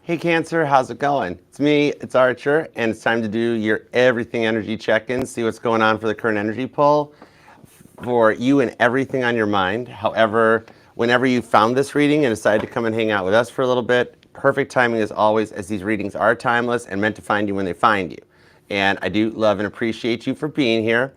Hey Cancer, how's it going? It's me, it's Archer, and it's time to do your everything energy check-in, see what's going on for the current energy pull for you and everything on your mind. However, whenever you found this reading and decided to come and hang out with us for a little bit, perfect timing as always, as these readings are timeless and meant to find you when they find you. And I do love and appreciate you for being here.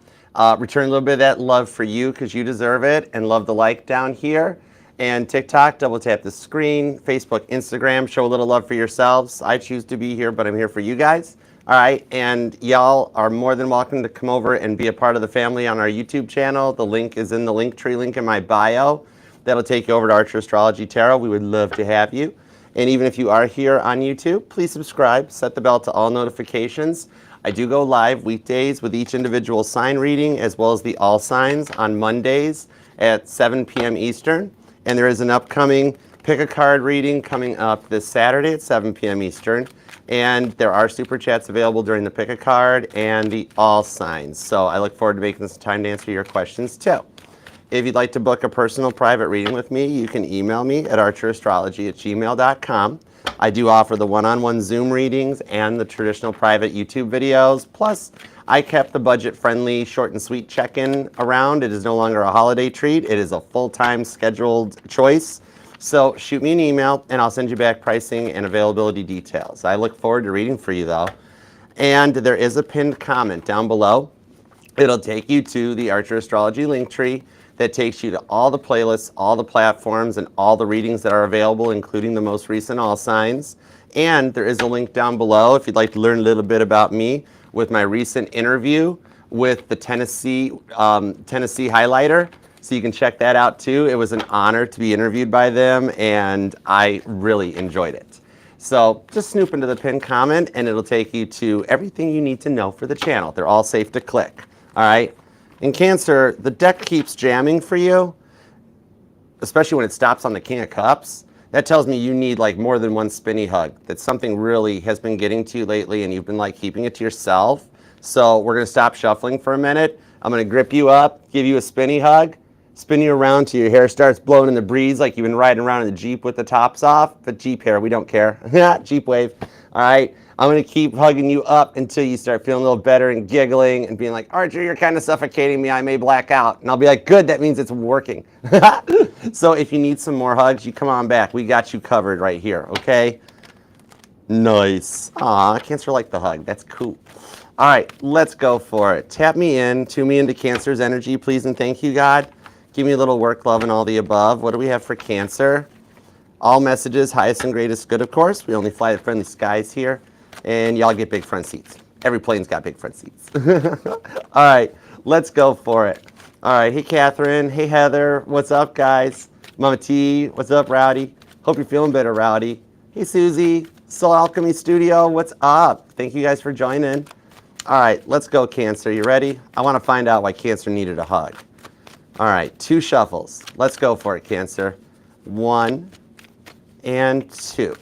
Return a little bit of that love for you because you deserve it, and love the like down here. And TikTok, double tap the screen. Facebook, Instagram, show a little love for yourselves. I choose to be here, but I'm here for you guys. All right, and y'all are more than welcome to come over and be a part of the family on our YouTube channel. The link is in the Linktree link in my bio. That'll take you over to Archer Astrology Tarot. We would love to have you. And even if you are here on YouTube, please subscribe, set the bell to all notifications. I do go live weekdays with each individual sign reading as well as the all signs on Mondays at 7 p.m. Eastern. And there is an upcoming pick a card reading coming up this Saturday at 7 p.m. Eastern. And there are super chats available during the pick a card and the all signs. So I look forward to making this time to answer your questions too. If you'd like to book a personal private reading with me, you can email me at archerastrology@gmail.com. I do offer the one-on-one Zoom readings and the traditional private YouTube videos. Plus, I kept the budget-friendly, short and sweet check-in around. It is no longer a holiday treat. It is a full-time scheduled choice. So shoot me an email and I'll send you back pricing and availability details. I look forward to reading for you though. And there is a pinned comment down below. It'll take you to the Archer Astrology Linktree that takes you to all the playlists, all the platforms, and all the readings that are available, including the most recent all signs. And there is a link down below if you'd like to learn a little bit about me with my recent interview with the Tennessee highlighter. So you can check that out too. It was an honor to be interviewed by them and I really enjoyed it. So just snoop into the pinned comment and it'll take you to everything you need to know for the channel. They're all safe to click, all right? In Cancer, the deck keeps jamming for you, especially when it stops on the King of Cups. That tells me you need like more than one spinny hug, that something really has been getting to you lately and you've been like keeping it to yourself. So we're gonna stop shuffling for a minute. I'm gonna grip you up, give you a spinny hug, spin you around till your hair starts blowing in the breeze like you've been riding around in the Jeep with the tops off. But Jeep hair, we don't care. Jeep wave, all right? I'm gonna keep hugging you up until you start feeling a little better and giggling and being like, Archer, you're kind of suffocating me, I may black out. And I'll be like, good, that means it's working. So if you need some more hugs, you come on back. We got you covered right here, okay? Nice. Aw, Cancer like the hug, that's cool. All right, let's go for it. Tap me in, tune me into Cancer's energy, please and thank you, God. Give me a little work, love, and all the above. What do we have for Cancer? All messages, highest and greatest good, of course. We only fly the friendly skies here. And y'all get big front seats. Every plane's got big front seats. All right, let's go for it. All right, hey Catherine, hey Heather, what's up guys? Mama T, what's up Rowdy? Hope you're feeling better, Rowdy. Hey Susie, Soul Alchemy Studio, what's up? Thank you guys for joining. All right, let's go Cancer, you ready? I wanna find out why Cancer needed a hug. All right, 2 shuffles. Let's go for it, Cancer. 1 and 2.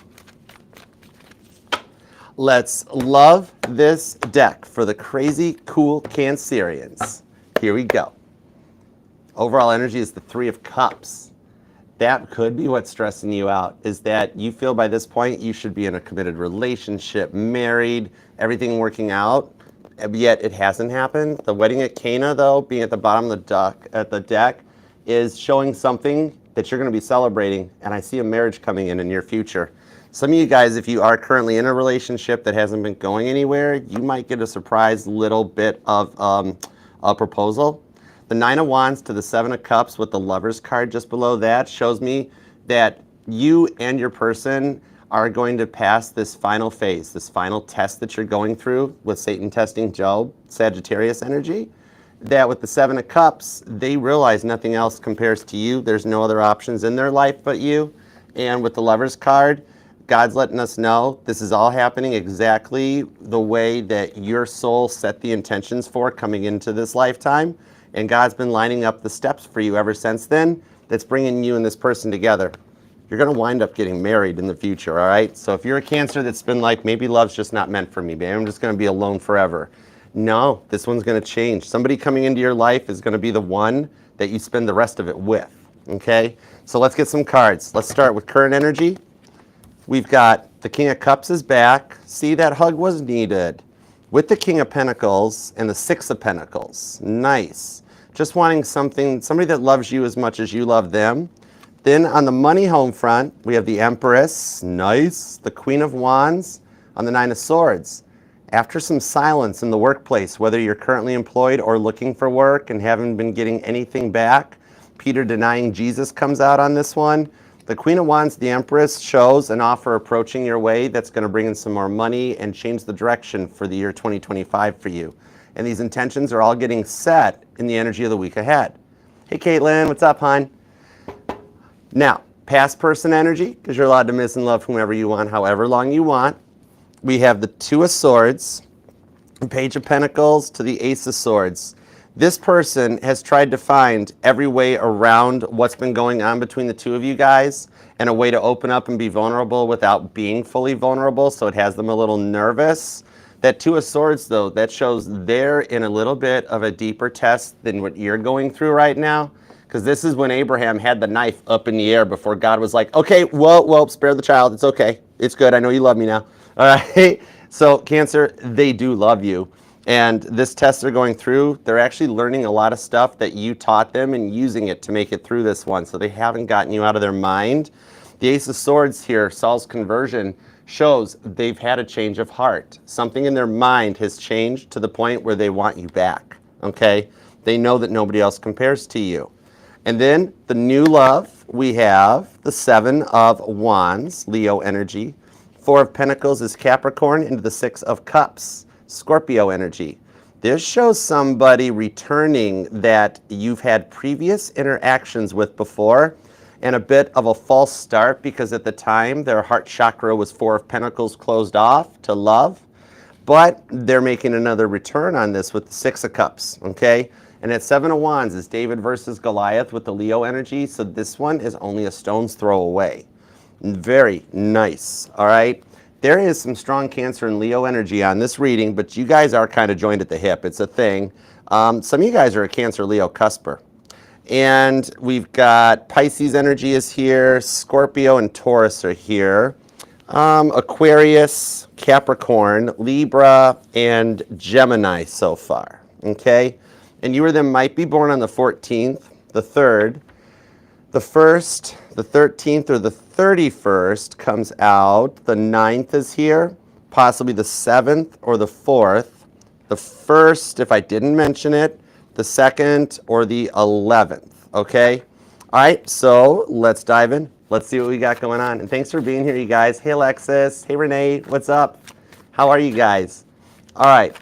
Let's love this deck for the crazy, cool Cancerians. Here we go. Overall energy is the 3 of Cups. That could be what's stressing you out, is that you feel by this point you should be in a committed relationship, married, everything working out, yet it hasn't happened. The wedding at Cana, though, being at the bottom of the deck, is showing something that you're going to be celebrating, and I see a marriage coming in the near future. Some of you guys, if you are currently in a relationship that hasn't been going anywhere, you might get a surprise little bit of a proposal. The 9 of Wands to the 7 of Cups with the Lovers card just below that shows me that you and your person are going to pass this final phase, this final test that you're going through with Satan testing Job, Sagittarius energy. That with the 7 of Cups, they realize nothing else compares to you. There's no other options in their life but you. And with the Lovers card, God's letting us know this is all happening exactly the way that your soul set the intentions for coming into this lifetime. And God's been lining up the steps for you ever since then that's bringing you and this person together. You're going to wind up getting married in the future, all right? So if you're a Cancer that's been like, maybe love's just not meant for me, maybe I'm just going to be alone forever. No, this one's going to change. Somebody coming into your life is going to be the one that you spend the rest of it with, okay? So let's get some cards. Let's start with current energy. We've got The King of Cups is back. See, that hug was needed. With the King of Pentacles and the Six of Pentacles. Nice. Just wanting somebody that loves you as much as you love them. Then on the money home front, we have the Empress. Nice. The Queen of Wands on the Nine of Swords. After some silence in the workplace, whether you're currently employed or looking for work and haven't been getting anything back, Peter denying Jesus comes out on this one. The Queen of Wands, the Empress, shows an offer approaching your way that's going to bring in some more money and change the direction for the year 2025 for you. And these intentions are all getting set in the energy of the week ahead. Hey, Caitlin, what's up, hon? Now, past person energy, because you're allowed to miss and love whomever you want, however long you want. We have the Two of Swords, Page of Pentacles to the Ace of Swords. This person has tried to find every way around what's been going on between the two of you guys and a way to open up and be vulnerable without being fully vulnerable, so it has them a little nervous. That Two of Swords, though, that shows they're in a little bit of a deeper test than what you're going through right now, because this is when Abraham had the knife up in the air before God was like, okay, whoa, spare the child. It's okay. It's good. I know you love me now. All right? So, Cancer, they do love you. And this test they're going through, they're actually learning a lot of stuff that you taught them and using it to make it through this one. So they haven't gotten you out of their mind. The Ace of Swords here, Saul's conversion, shows they've had a change of heart. Something in their mind has changed to the point where they want you back, okay? They know that nobody else compares to you. And then the new love, we have the Seven of Wands, Leo energy. Four of Pentacles is Capricorn into the Six of Cups. Scorpio energy. This shows somebody returning that you've had previous interactions with before and a bit of a false start because at the time their heart chakra was Four of Pentacles closed off to love, but they're making another return on this with the Six of Cups, okay? And at Seven of Wands is David versus Goliath with the Leo energy, so this one is only a stone's throw away. Very nice, all right? There is some strong Cancer and Leo energy on this reading, but you guys are kind of joined at the hip. It's a thing. Some of you guys are a Cancer-Leo cusper. And we've got Pisces energy is here. Scorpio and Taurus are here. Aquarius, Capricorn, Libra, and Gemini so far. Okay? And you or them might be born on the 14th, the 3rd, the 1st, the 13th, or the 31st comes out. The 9th is here, possibly the 7th or the 4th. The 1st, if I didn't mention it, the 2nd or the 11th, okay? All right, so let's dive in. Let's see what we got going on. And thanks for being here, you guys. Hey, Alexis. Hey, Renee. What's up? How are you guys? All right,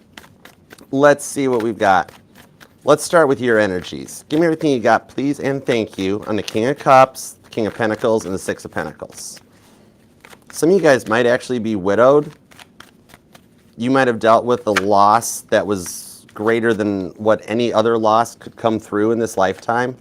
let's see what we've got. Let's start with your energies. Give me everything you got, please, and thank you, on the King of Cups, the King of Pentacles, and the Six of Pentacles. Some of you guys might actually be widowed. You might have dealt with a loss that was greater than what any other loss could come through in this lifetime.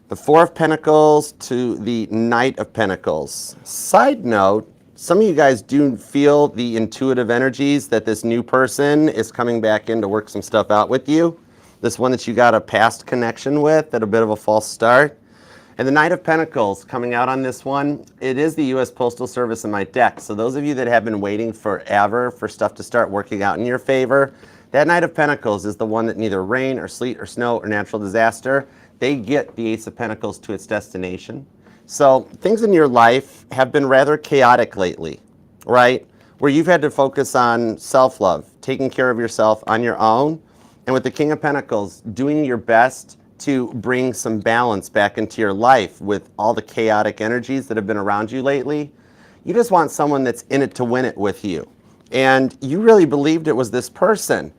The Four of Pentacles to the Knight of Pentacles. Side note, some of you guys do feel the intuitive energies that this new person is coming back in to work some stuff out with you. This one that you got a past connection with at a bit of a false start. And the Knight of Pentacles coming out on this one, it is the U.S. Postal Service in my deck. So those of you that have been waiting forever for stuff to start working out in your favor, that Knight of Pentacles is the one that neither rain or sleet or snow or natural disaster, they get the Ace of Pentacles to its destination. So things in your life have been rather chaotic lately, right? Where you've had to focus on self-love, taking care of yourself on your own. And with the King of Pentacles, doing your best to bring some balance back into your life with all the chaotic energies that have been around you lately. You just want someone that's in it to win it with you. And you really believed it was this person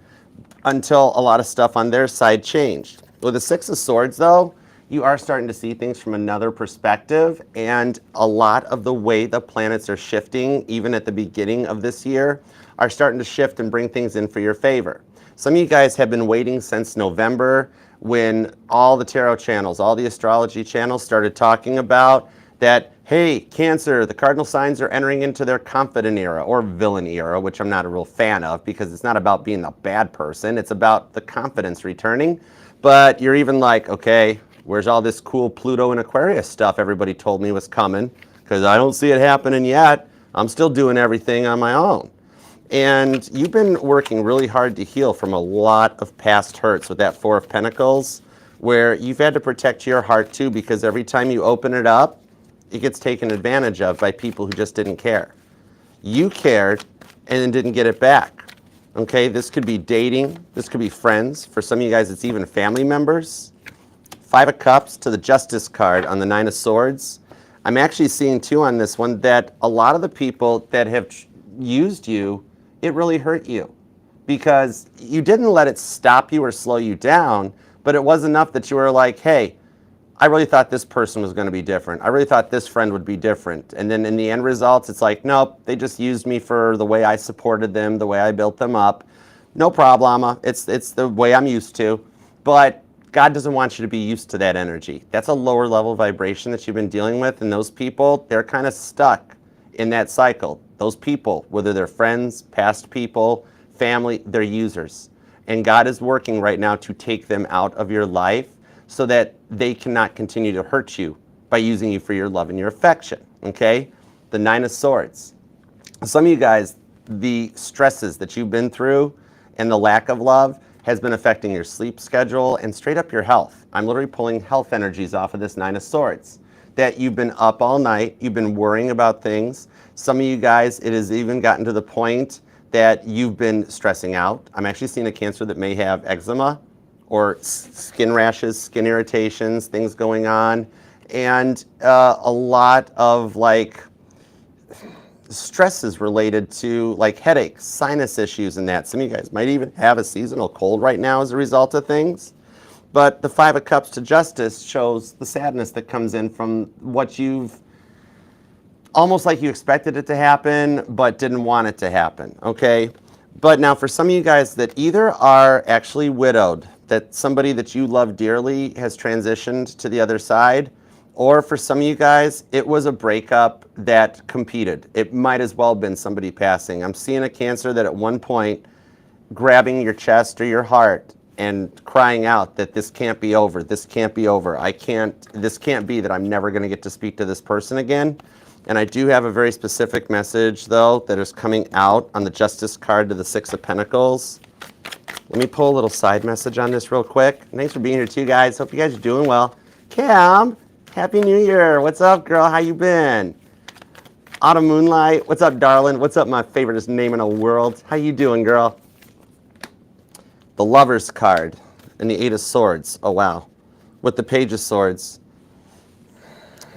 until a lot of stuff on their side changed. With the Six of Swords, though, you are starting to see things from another perspective, and a lot of the way the planets are shifting, even at the beginning of this year, are starting to shift and bring things in for your favor. Some of you guys have been waiting since November when all the tarot channels, all the astrology channels started talking about that, hey, Cancer, the cardinal signs are entering into their confident era or villain era, which I'm not a real fan of because it's not about being a bad person. It's about the confidence returning. But you're even like, okay, where's all this cool Pluto and Aquarius stuff everybody told me was coming? Because I don't see it happening yet. I'm still doing everything on my own. And you've been working really hard to heal from a lot of past hurts with that Four of Pentacles, where you've had to protect your heart too, because every time you open it up, it gets taken advantage of by people who just didn't care. You cared and then didn't get it back. Okay, this could be dating, this could be friends. For some of you guys, it's even family members. Five of Cups to the Justice card on the Nine of Swords. I'm actually seeing too on this one that a lot of the people that have used you, it really hurt you because you didn't let it stop you or slow you down, but it was enough that you were like, hey, I really thought this person was going to be different. I really thought this friend would be different. And then in the end results, it's like, nope, they just used me for the way I supported them, the way I built them up. No problema. It's the way I'm used to. But God doesn't want you to be used to that energy. That's a lower level vibration that you've been dealing with. And those people, they're kind of stuck in that cycle. Those people, whether they're friends, past people, family, they're users. And God is working right now to take them out of your life so that they cannot continue to hurt you by using you for your love and your affection, okay? The Nine of Swords. Some of you guys, the stresses that you've been through and the lack of love has been affecting your sleep schedule and straight up your health. I'm literally pulling health energies off of this Nine of Swords. That you've been up all night, you've been worrying about things. Some of you guys, it has even gotten to the point that you've been stressing out. I'm actually seeing a Cancer that may have eczema or skin rashes, skin irritations, things going on, and a lot of like stresses related to like headaches, sinus issues and that. Some of you guys might even have a seasonal cold right now as a result of things. But the Five of Cups to Justice shows the sadness that comes in from what you've, almost like you expected it to happen, but didn't want it to happen, okay? But now for some of you guys that either are actually widowed, that somebody that you love dearly has transitioned to the other side, or for some of you guys, it was a breakup that competed. It might as well have been somebody passing. I'm seeing a Cancer that at one point grabbing your chest or your heart and crying out that this can't be over, this can't be over, this can't be that I'm never gonna get to speak to this person again. And I do have a very specific message though that is coming out on the Justice card to the Six of Pentacles. Let me pull a little side message on this real quick. Thanks for being here too, guys. Hope you guys are doing well. Cam, Happy New Year. What's up, girl? How you been? Autumn Moonlight, what's up, darling? What's up, my favoriteest name in the world? How you doing, girl? The Lover's card and the Eight of Swords. Oh, wow. With the Page of Swords.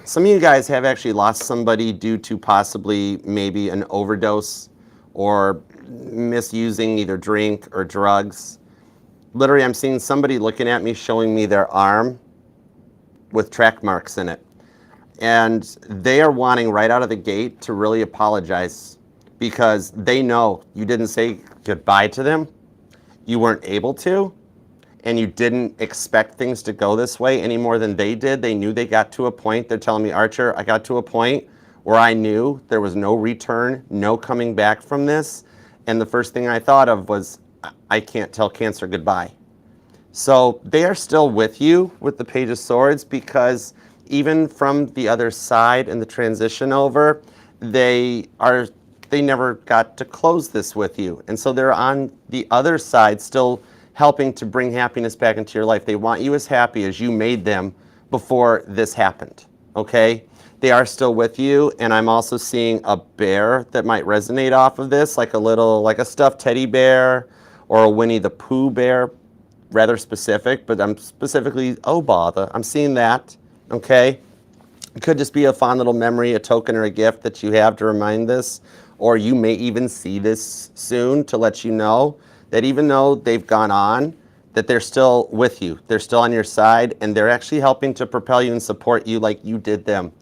Some of you guys have actually lost somebody due to possibly maybe an overdose or misusing either drink or drugs. Literally, I'm seeing somebody looking at me showing me their arm with track marks in it. And they are wanting right out of the gate to really apologize because they know you didn't say goodbye to them. You weren't able to, and you didn't expect things to go this way any more than they did. They knew they got to a point. They're telling me, Archer, I got to a point where I knew there was no return, no coming back from this. And the first thing I thought of was, I can't tell Cancer goodbye. So they are still with you with the Page of Swords because even from the other side and the transition over, they never got to close this with you. And so they're on the other side still helping to bring happiness back into your life. They want you as happy as you made them before this happened, okay? They are still with you, and I'm also seeing a bear that might resonate off of this, like a stuffed teddy bear or a Winnie the Pooh bear, rather specific, but I'm specifically, oh bother, I'm seeing that, okay? It could just be a fun little memory, a token or a gift that you have to remind this, or you may even see this soon to let you know that even though they've gone on, that they're still with you. They're still on your side, and they're actually helping to propel you and support you like you did them.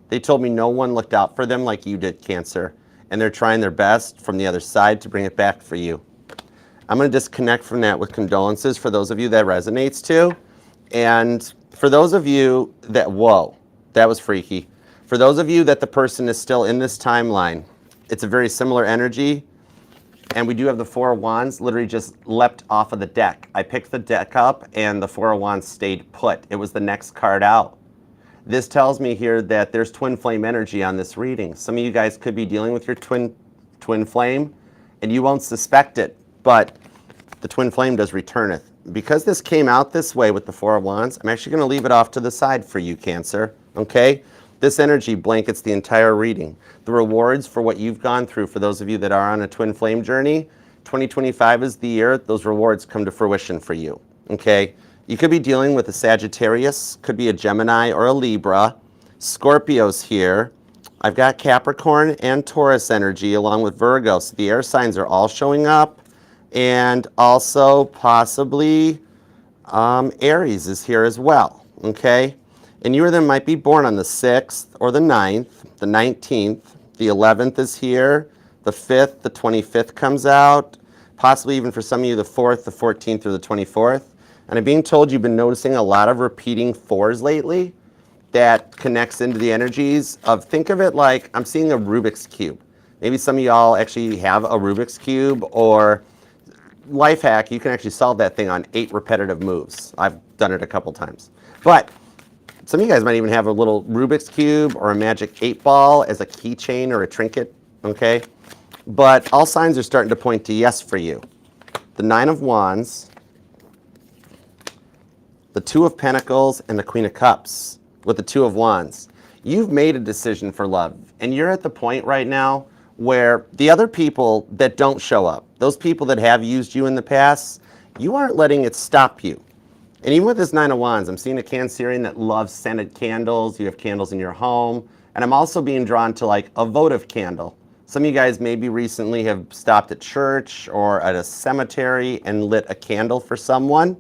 They told me no one looked out for them like you did, Cancer, and they're trying their best from the other side to bring it back for you. I'm going to disconnect from that with condolences for those of you that resonates to, and for those of you that, whoa, that was freaky. For those of you that the person is still in this timeline, it's a very similar energy. And we do have the Four of Wands literally just leapt off of the deck. I picked the deck up and the Four of Wands stayed put. It was the next card out. This tells me here that there's twin flame energy on this reading. Some of you guys could be dealing with your twin flame, and you won't suspect it, but the twin flame does returneth. Because this came out this way with the Four of Wands, I'm actually going to leave it off to the side for you, Cancer, okay? This energy blankets the entire reading. The rewards for what you've gone through, for those of you that are on a twin flame journey, 2025 is the year those rewards come to fruition for you, okay? You could be dealing with a Sagittarius, could be a Gemini or a Libra. Scorpio's here. I've got Capricorn and Taurus energy along with Virgo, so the air signs are all showing up. And also possibly Aries is here as well, okay? And you or them might be born on the 6th or the 9th, the 19th, the 11th is here, the 5th, the 25th comes out, possibly even for some of you the 4th, the 14th, or the 24th. And I'm being told you've been noticing a lot of repeating 4s lately. That connects into the energies of, think of it like, I'm seeing a Rubik's Cube. Maybe some of y'all actually have a Rubik's Cube, or life hack, you can actually solve that thing on 8 repetitive moves. I've done it a couple times. But some of you guys might even have a little Rubik's Cube or a magic 8 ball as a keychain or a trinket, okay? But all signs are starting to point to yes for you. The 9 of Wands, the 2 of Pentacles, and the Queen of Cups with the 2 of Wands. You've made a decision for love, and you're at the point right now where the other people that don't show up, those people that have used you in the past, you aren't letting it stop you. And even with this 9 of Wands, I'm seeing a Cancerian that loves scented candles. You have candles in your home. And I'm also being drawn to like a votive candle. Some of you guys maybe recently have stopped at church or at a cemetery and lit a candle for someone.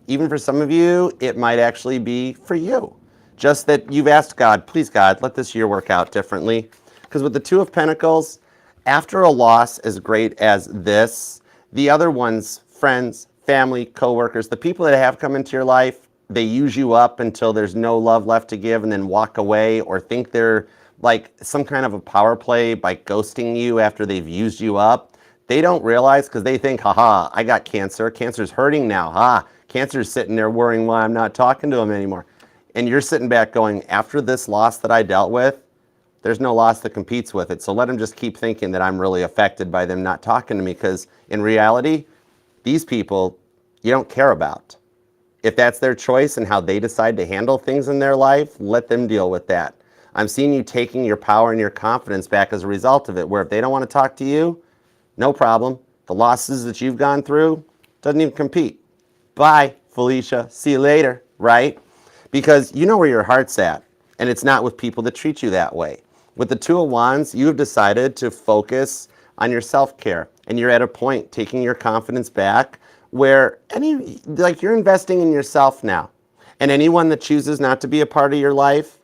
Even for some of you, it might actually be for you. Just that you've asked God, please God, let this year work out differently. Because with the 2 of Pentacles, after a loss as great as this, the other ones, friends, family, coworkers, the people that have come into your life, they use you up until there's no love left to give and then walk away, or think they're like some kind of a power play by ghosting you after they've used you up. They don't realize, because they think, haha, I got cancer. Cancer's hurting now. Cancer's sitting there worrying why I'm not talking to him anymore. And you're sitting back going, after this loss that I dealt with, there's no loss that competes with it. So let them just keep thinking that I'm really affected by them not talking to me, because in reality, these people you don't care about. If that's their choice and how they decide to handle things in their life, let them deal with that. I'm seeing you taking your power and your confidence back as a result of it, where if they don't want to talk to you, no problem. The losses that you've gone through doesn't even compete. Bye, Felicia. See you later, right? Because you know where your heart's at, and it's not with people that treat you that way. With the 2 of Wands, you have decided to focus on your self-care, and you're at a point taking your confidence back where you're investing in yourself now. And anyone that chooses not to be a part of your life,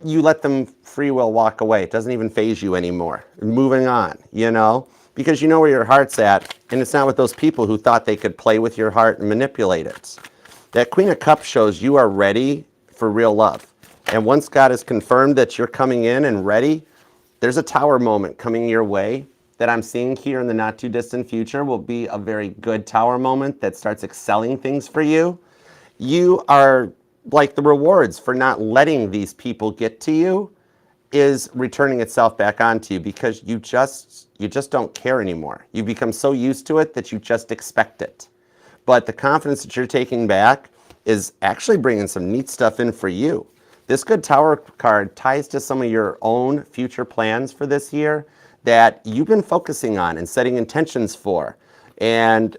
you let them free will walk away. It doesn't even faze you anymore. Moving on, because you know where your heart's at, and it's not with those people who thought they could play with your heart and manipulate it. That Queen of Cups shows you are ready for real love. And once God has confirmed that you're coming in and ready, there's a tower moment coming your way that I'm seeing here in the not too distant future will be a very good tower moment that starts excelling things for you. You are like, the rewards for not letting these people get to you is returning itself back onto you, because you just don't care anymore. You become so used to it that you just expect it. But the confidence that you're taking back is actually bringing some neat stuff in for you. This good tower card ties to some of your own future plans for this year that you've been focusing on and setting intentions for. And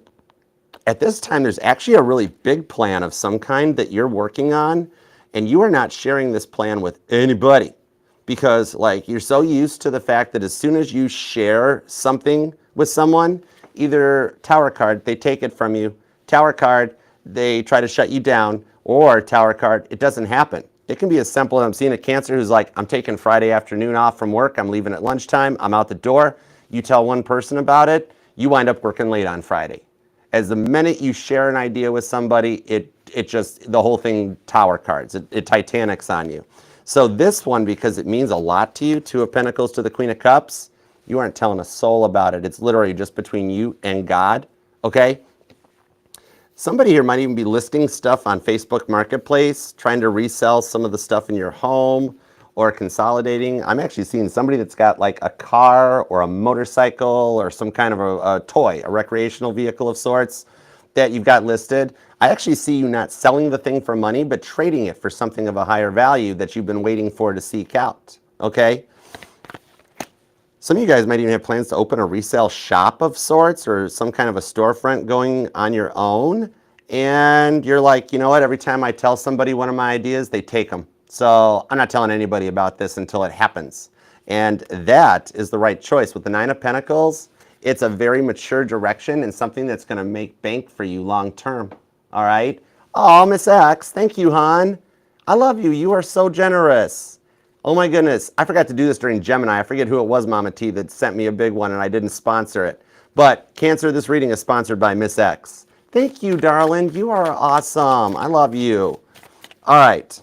at this time, there's actually a really big plan of some kind that you're working on, and you are not sharing this plan with anybody, because you're so used to the fact that as soon as you share something with someone, either tower card, they take it from you, tower card, they try to shut you down, or tower card, it doesn't happen. It can be as simple as, I'm seeing a Cancer who's like, I'm taking Friday afternoon off from work, I'm leaving at lunchtime, I'm out the door. You tell one person about it, you wind up working late on Friday. As the minute you share an idea with somebody, it just, the whole thing tower cards, it Titanics on you. So this one, because it means a lot to you, 2 of Pentacles to the Queen of Cups, you aren't telling a soul about it. It's literally just between you and God, okay? Somebody here might even be listing stuff on Facebook Marketplace, trying to resell some of the stuff in your home or consolidating. I'm actually seeing somebody that's got like a car or a motorcycle or some kind of a toy, a recreational vehicle of sorts that you've got listed. I actually see you not selling the thing for money, but trading it for something of a higher value that you've been waiting for to seek out, okay? Some of you guys might even have plans to open a resale shop of sorts or some kind of a storefront going on your own. And you're like, you know what, every time I tell somebody one of my ideas, they take them. So I'm not telling anybody about this until it happens. And that is the right choice. With the Nine of Pentacles, it's a very mature direction and something that's going to make bank for you long term. All right? Oh, Miss X, thank you, hon. I love you. You are so generous. Oh my goodness, I forgot to do this during Gemini. I forget who it was, Mama T, that sent me a big one and I didn't sponsor it. But Cancer, this reading is sponsored by Miss X. Thank you, darling. You are awesome. I love you. All right.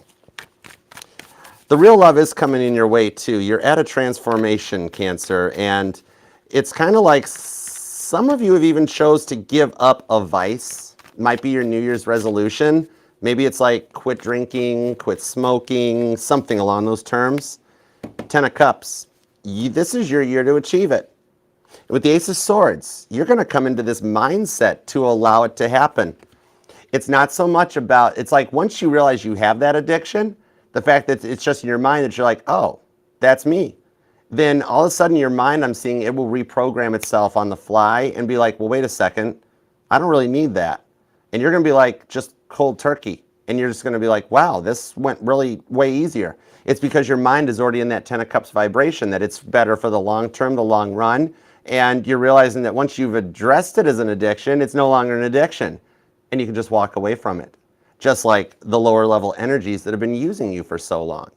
The real love is coming in your way too. You're at a transformation, Cancer, and it's kind of like some of you have even chose to give up a vice. Might be your New Year's resolution. Maybe it's like quit drinking, quit smoking, something along those terms. 10 of Cups. This is your year to achieve it. With the Ace of Swords, you're going to come into this mindset to allow it to happen. It's not so much about, it's like once you realize you have that addiction, the fact that it's just in your mind that you're like, oh, that's me. Then all of a sudden your mind, I'm seeing it will reprogram itself on the fly and be like, well, wait a second, I don't really need that. And you're going to be like, just cold turkey. And you're just going to be like, wow, this went really way easier. It's because your mind is already in that 10 of Cups vibration, that it's better for the long term, the long run. And you're realizing that once you've addressed it as an addiction, it's no longer an addiction. And you can just walk away from it. Just like the lower level energies that have been using you for so long.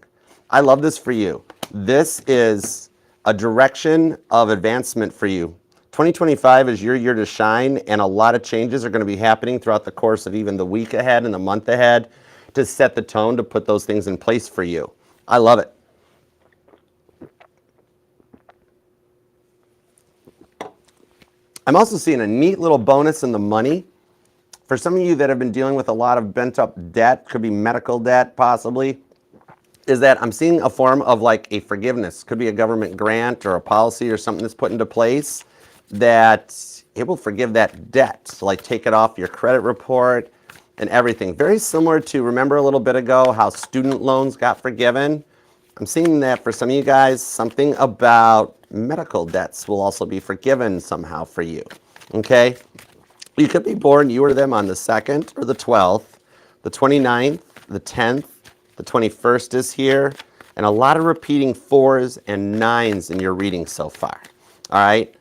I love this for you. This is a direction of advancement for you. 2025 is your year to shine, and a lot of changes are going to be happening throughout the course of even the week ahead and the month ahead to set the tone to put those things in place for you. I love it. I'm also seeing a neat little bonus in the money. For some of you that have been dealing with a lot of bent up debt, could be medical debt possibly, is that I'm seeing a form of like a forgiveness. Could be a government grant or a policy or something that's put into place that it will forgive that debt. So like take it off your credit report and everything. Very similar to, remember a little bit ago how student loans got forgiven? I'm seeing that for some of you guys, something about medical debts will also be forgiven somehow for you, okay? You could be born, you or them, on the 2nd or the 12th, the 29th, the 10th, the 21st is here, and a lot of repeating 4s and 9s in your reading so far, all right?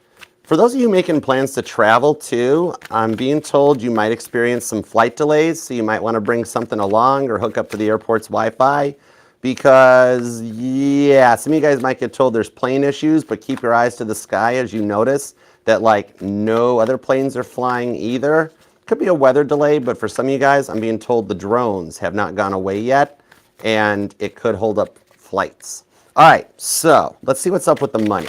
For those of you making plans to travel too, I'm being told you might experience some flight delays, so you might want to bring something along or hook up to the airport's Wi-Fi because, yeah, some of you guys might get told there's plane issues, but keep your eyes to the sky as you notice that like no other planes are flying either. Could be a weather delay, but for some of you guys, I'm being told the drones have not gone away yet, and it could hold up flights. All right, so let's see what's up with the money.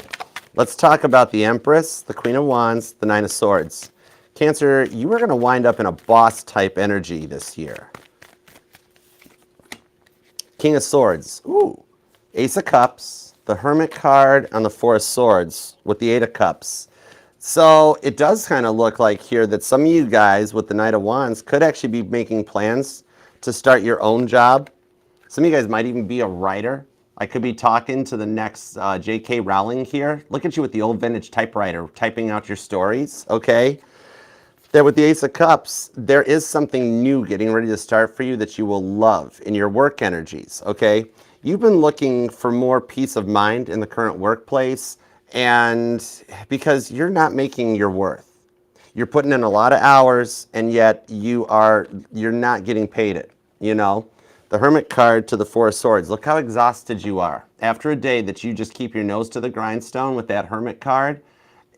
Let's talk about the Empress, the Queen of Wands, the Nine of Swords. Cancer, you are going to wind up in a boss-type energy this year. King of Swords, ooh, Ace of Cups, the Hermit card, and the Four of Swords with the Eight of Cups. So it does kind of look like here that some of you guys with the Knight of Wands could actually be making plans to start your own job. Some of you guys might even be a writer. I could be talking to the next J.K. Rowling here. Look at you with the old vintage typewriter, typing out your stories, okay? That with the Ace of Cups, there is something new getting ready to start for you that you will love in your work energies, okay? You've been looking for more peace of mind in the current workplace, and because you're not making your worth. You're putting in a lot of hours, and yet you're not getting paid it, you know? The Hermit card to the Four of Swords. Look how exhausted you are. After a day that you just keep your nose to the grindstone with that Hermit card,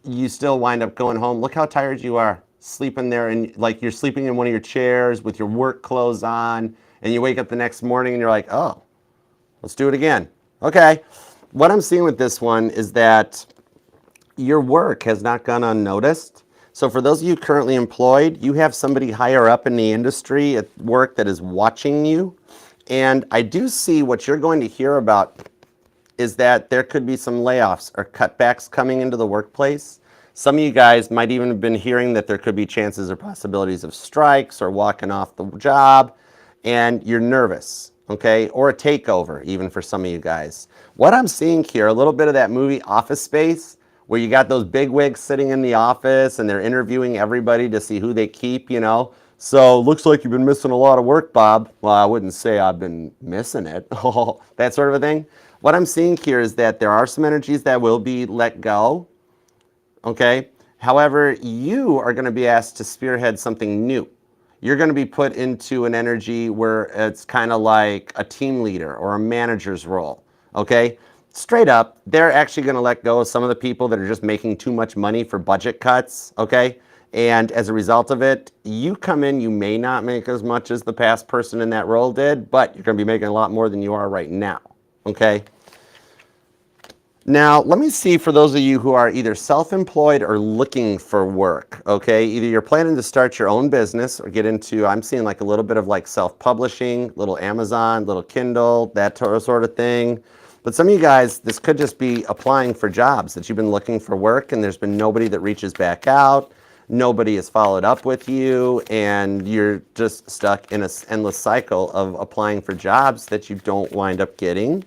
you still wind up going home. Look how tired you are, sleeping there, and like you're sleeping in one of your chairs with your work clothes on, and you wake up the next morning and you're like, oh, let's do it again. Okay. What I'm seeing with this one is that your work has not gone unnoticed. So for those of you currently employed, you have somebody higher up in the industry at work that is watching you. And I do see what you're going to hear about is that there could be some layoffs or cutbacks coming into the workplace. Some of you guys might even have been hearing that there could be chances or possibilities of strikes or walking off the job, and you're nervous, okay? Or a takeover, even for some of you guys. What I'm seeing here, a little bit of that movie Office Space, where you got those big wigs sitting in the office and they're interviewing everybody to see who they keep, you know? So looks like you've been missing a lot of work, Bob. Well, I wouldn't say I've been missing it, that sort of a thing. What I'm seeing here is that there are some energies that will be let go, okay? However, you are going to be asked to spearhead something new. You're going to be put into an energy where it's kind of like a team leader or a manager's role, okay? Straight up, they're actually going to let go of some of the people that are just making too much money for budget cuts, okay? And as a result of it, you come in, you may not make as much as the past person in that role did, but you're going to be making a lot more than you are right now. Okay. Now, let me see for those of you who are either self-employed or looking for work, okay? Either you're planning to start your own business or get into, I'm seeing like a little bit of like self-publishing, little Amazon, little Kindle, that sort of thing. But some of you guys, this could just be applying for jobs that you've been looking for work and there's been nobody that reaches back out. Nobody has followed up with you and you're just stuck in an endless cycle of applying for jobs that you don't wind up getting.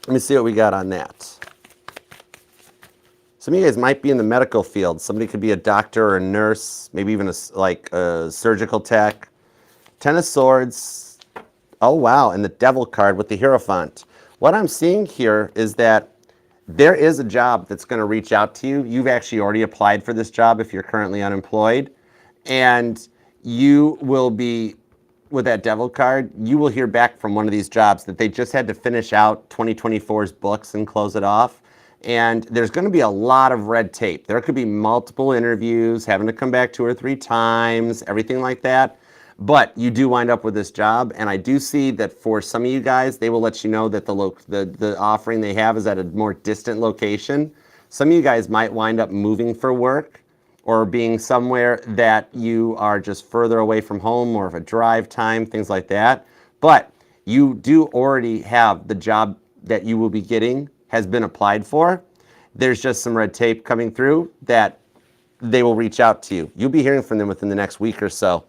Let me see what we got on that. Some of you guys might be in the medical field. Somebody could be a doctor or a nurse, maybe even a surgical tech. Ten of Swords. Oh, wow, and the Devil card with the Hierophant. What I'm seeing here is that there is a job that's going to reach out to you. You've actually already applied for this job if you're currently unemployed. And you will be, with that Devil card, you will hear back from one of these jobs that they just had to finish out 2024's books and close it off. And there's going to be a lot of red tape. There could be multiple interviews, having to come back 2 or 3 times, everything like that. But you do wind up with this job, and I do see that for some of you guys, they will let you know that the offering they have is at a more distant location. Some of you guys might wind up moving for work or being somewhere that you are just further away from home, more of a drive time, things like that. But you do already have the job that you will be getting has been applied for. There's just some red tape coming through that they will reach out to you. You'll be hearing from them within the next week or so.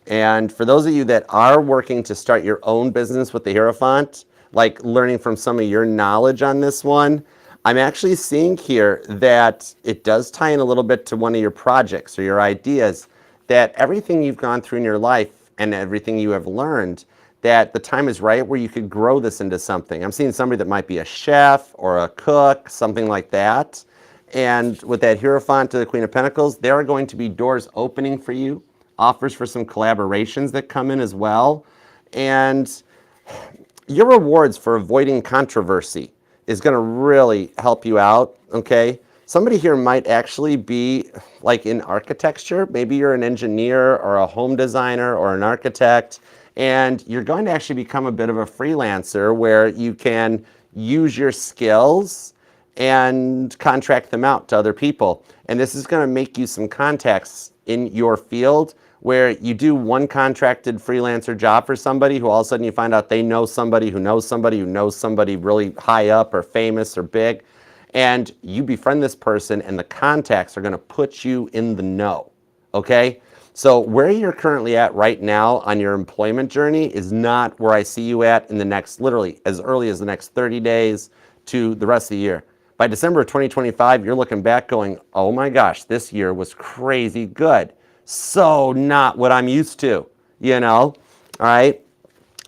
And for those of you that are working to start your own business with the Hierophant, like learning from some of your knowledge on this one, I'm actually seeing here that it does tie in a little bit to one of your projects or your ideas, that everything you've gone through in your life and everything you have learned, that the time is right where you could grow this into something. I'm seeing somebody that might be a chef or a cook, something like that. And with that Hierophant to the Queen of Pentacles, there are going to be doors opening for you, offers for some collaborations that come in as well. And your rewards for avoiding controversy is going to really help you out, okay? Somebody here might actually be like in architecture. Maybe you're an engineer or a home designer or an architect, and you're going to actually become a bit of a freelancer where you can use your skills and contract them out to other people. And this is going to make you some contacts in your field where you do one contracted freelancer job for somebody who all of a sudden you find out they know somebody who knows somebody who knows somebody really high up or famous or big, and you befriend this person and the contacts are going to put you in the know, okay? So where you're currently at right now on your employment journey is not where I see you at in the next, literally as early as the next 30 days to the rest of the year. By December of 2025, you're looking back going, oh my gosh, this year was crazy good. So not what I'm used to, you know, all right?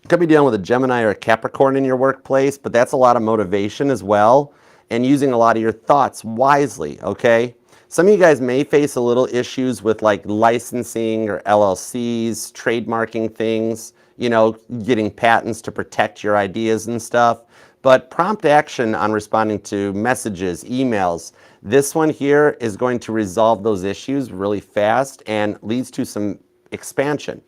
Could be dealing with a Gemini or a Capricorn in your workplace, but that's a lot of motivation as well and using a lot of your thoughts wisely, okay? Some of you guys may face a little issues with like licensing or LLCs, trademarking things, you know, getting patents to protect your ideas and stuff. But prompt action on responding to messages, emails, this one here is going to resolve those issues really fast and leads to some expansion.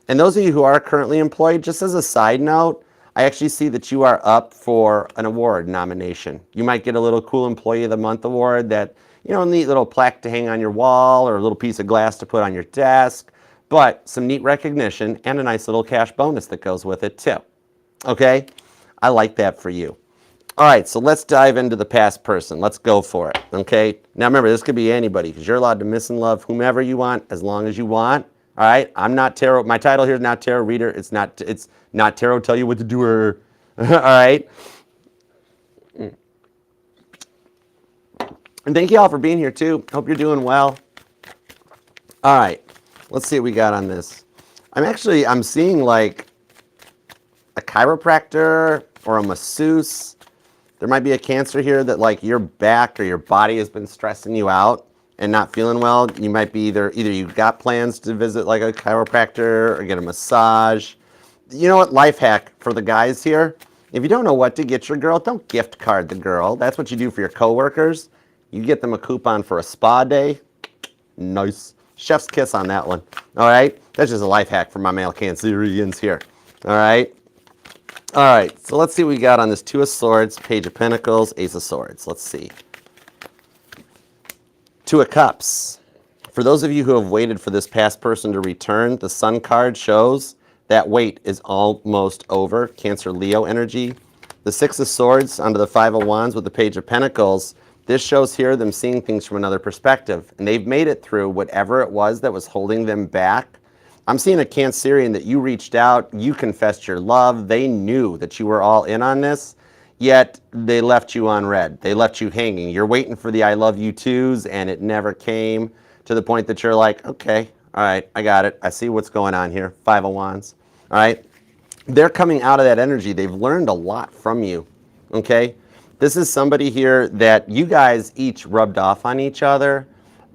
And those of you who are currently employed, just as a side note, I actually see that you are up for an award nomination. You might get a little Cool Employee of the Month award that, a neat little plaque to hang on your wall or a little piece of glass to put on your desk, but some neat recognition and a nice little cash bonus that goes with it too. Okay? I like that for you. All right, so let's dive into the past person. Let's go for it, okay? Now remember, this could be anybody because you're allowed to miss and love whomever you want as long as you want. All right, I'm not tarot. My title here is not tarot reader. It's not tarot tell you what to do. All right. And thank you all for being here too. Hope you're doing well. All right, let's see what we got on this. I'm seeing like a chiropractor or a masseuse. There might be a Cancer here that like your back or your body has been stressing you out and not feeling well. You might be either you've got plans to visit like a chiropractor or get a massage. You know what? Life hack for the guys here. If you don't know what to get your girl, don't gift card the girl. That's what you do for your coworkers. You get them a coupon for a spa day. Nice. Chef's kiss on that one. All right? That's just a life hack for my male Cancerians here. All right? All right, so let's see what we got on this Two of Swords, Page of Pentacles, Ace of Swords. Let's see. Two of Cups. For those of you who have waited for this past person to return, the Sun card shows that wait is almost over. Cancer, Leo energy. The Six of Swords onto the Five of Wands with the Page of Pentacles. This shows here them seeing things from another perspective. And they've made it through whatever it was that was holding them back. I'm seeing a Cancerian that you reached out, you confessed your love, they knew that you were all in on this, yet they left you on red. They left you hanging. You're waiting for the I love you twos, and it never came to the point that you're like, okay, all right, I got it. I see what's going on here. Five of Wands, all right? They're coming out of that energy. They've learned a lot from you, okay? This is somebody here that you guys each rubbed off on each other,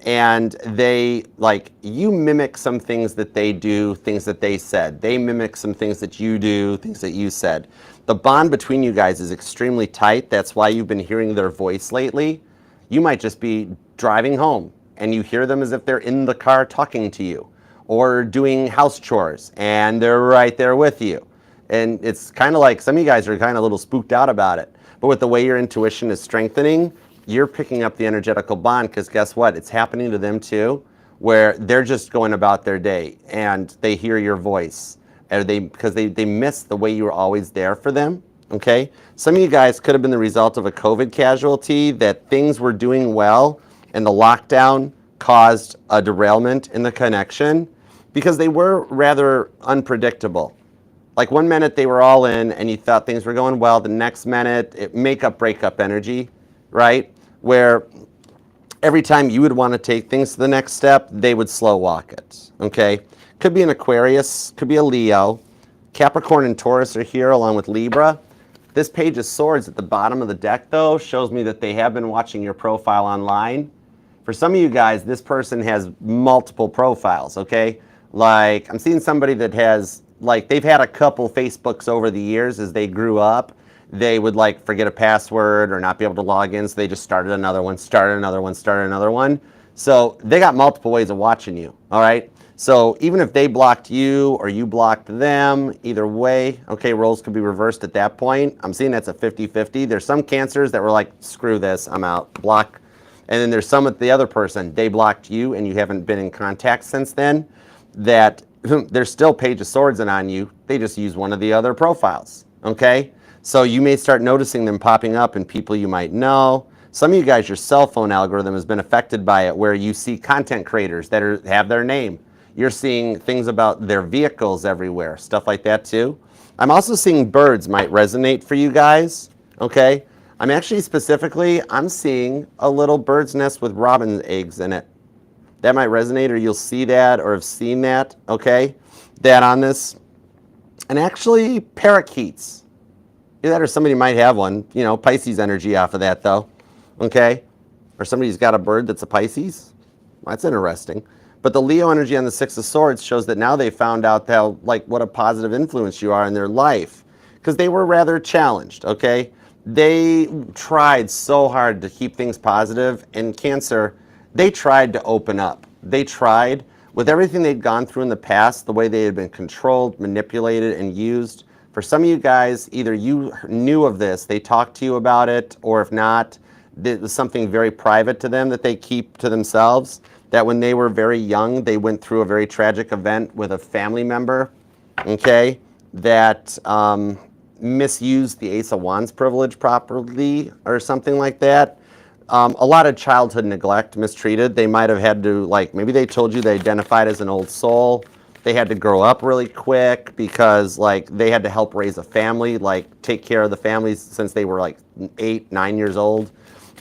and they, like, you mimic some things that they do, things that they said. They mimic some things that you do, things that you said. The bond between you guys is extremely tight. That's why you've been hearing their voice lately. You might just be driving home, and you hear them as if they're in the car talking to you, or doing house chores, and they're right there with you. And it's kind of like some of you guys are kind of a little spooked out about it. But with the way your intuition is strengthening, you're picking up the energetical bond because guess what? It's happening to them too, where they're just going about their day and they hear your voice because they miss the way you were always there for them, okay? Some of you guys could have been the result of a COVID casualty that things were doing well and the lockdown caused a derailment in the connection because they were rather unpredictable. Like one minute they were all in and you thought things were going well, the next minute, make-up, breakup energy, right? Where every time you would want to take things to the next step, they would slow walk it, okay? Could be an Aquarius, could be a Leo. Capricorn and Taurus are here along with Libra. This Page of Swords at the bottom of the deck, though, shows me that they have been watching your profile online. For some of you guys, this person has multiple profiles, okay? Like, I'm seeing somebody that has, like, they've had a couple Facebooks over the years as they grew up. They would like forget a password or not be able to log in, so they just started another one, started another one, started another one. So they got multiple ways of watching you, all right? So even if they blocked you or you blocked them, either way, okay, roles could be reversed at that point. I'm seeing that's a 50-50. There's some Cancers that were like, screw this, I'm out, block. And then there's some with the other person, they blocked you and you haven't been in contact since then, that there's still Page of Swords in on you. They just use one of the other profiles, okay? So you may start noticing them popping up in people you might know. Some of you guys, your cell phone algorithm has been affected by it where you see content creators that have their name. You're seeing things about their vehicles everywhere, stuff like that too. I'm also seeing birds might resonate for you guys, okay? I'm seeing a little bird's nest with robin eggs in it. That might resonate, or you'll see that or have seen that, okay? That on this. And actually, parakeets. Either that or somebody might have one, you know, Pisces energy off of that though, okay? Or somebody's got a bird that's a Pisces. That's interesting. But the Leo energy on the Six of Swords shows that now they found out how, like, what a positive influence you are in their life because they were rather challenged, okay? They tried so hard to keep things positive. In Cancer, they tried to open up. They tried with everything they'd gone through in the past, the way they had been controlled, manipulated, and used. For some of you guys, either you knew of this, they talked to you about it, or if not, It was something very private to them that they keep to themselves, that when they were very young, they went through a very tragic event with a family member, okay, that misused the Ace of Wands privilege properly or something like that. A lot of childhood neglect, mistreated. They might have had to, like, maybe they told you they identified as an old soul. They had to grow up really quick because, like, they had to help raise a family, like, take care of the families since they were, like, 8, 9 years old.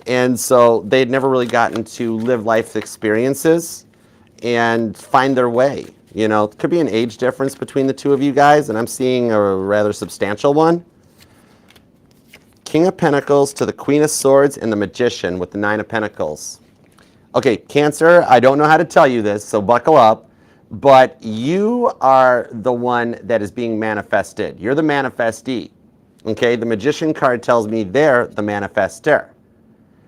And so they'd never really gotten to live life experiences and find their way. You know, it could be an age difference between the two of you guys, and I'm seeing a rather substantial one. King of Pentacles to the Queen of Swords and the Magician with the Nine of Pentacles. Okay, Cancer, I don't know how to tell you this, so buckle up, but you are the one that is being manifested. You're the manifestee, okay? The Magician card tells me they're the manifester.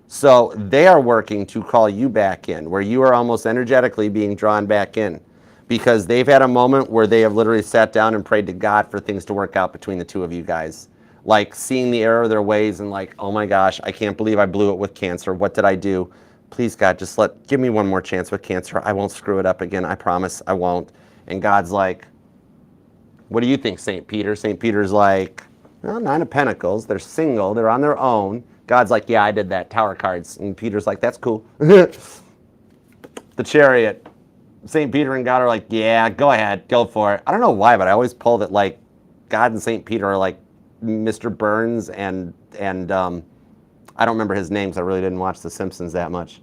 So they are working to call you back in, where you are almost energetically being drawn back in, because they've had a moment where they have literally sat down and prayed to God for things to work out between the two of you guys. Like seeing the error of their ways and like, oh my gosh, I can't believe I blew it with Cancer. What did I do? Please, God, just give me one more chance with Cancer. I won't screw it up again. I promise I won't. And God's like, what do you think, St. Peter? St. Peter's like, well, Nine of Pentacles. They're single. They're on their own. God's like, yeah, I did that. Tower cards. And Peter's like, that's cool. The Chariot. St. Peter and God are like, yeah, go ahead. Go for it. I don't know why, but I always pull that, like, God and St. Peter are like Mr. Burns and I don't remember his name because I really didn't watch The Simpsons that much.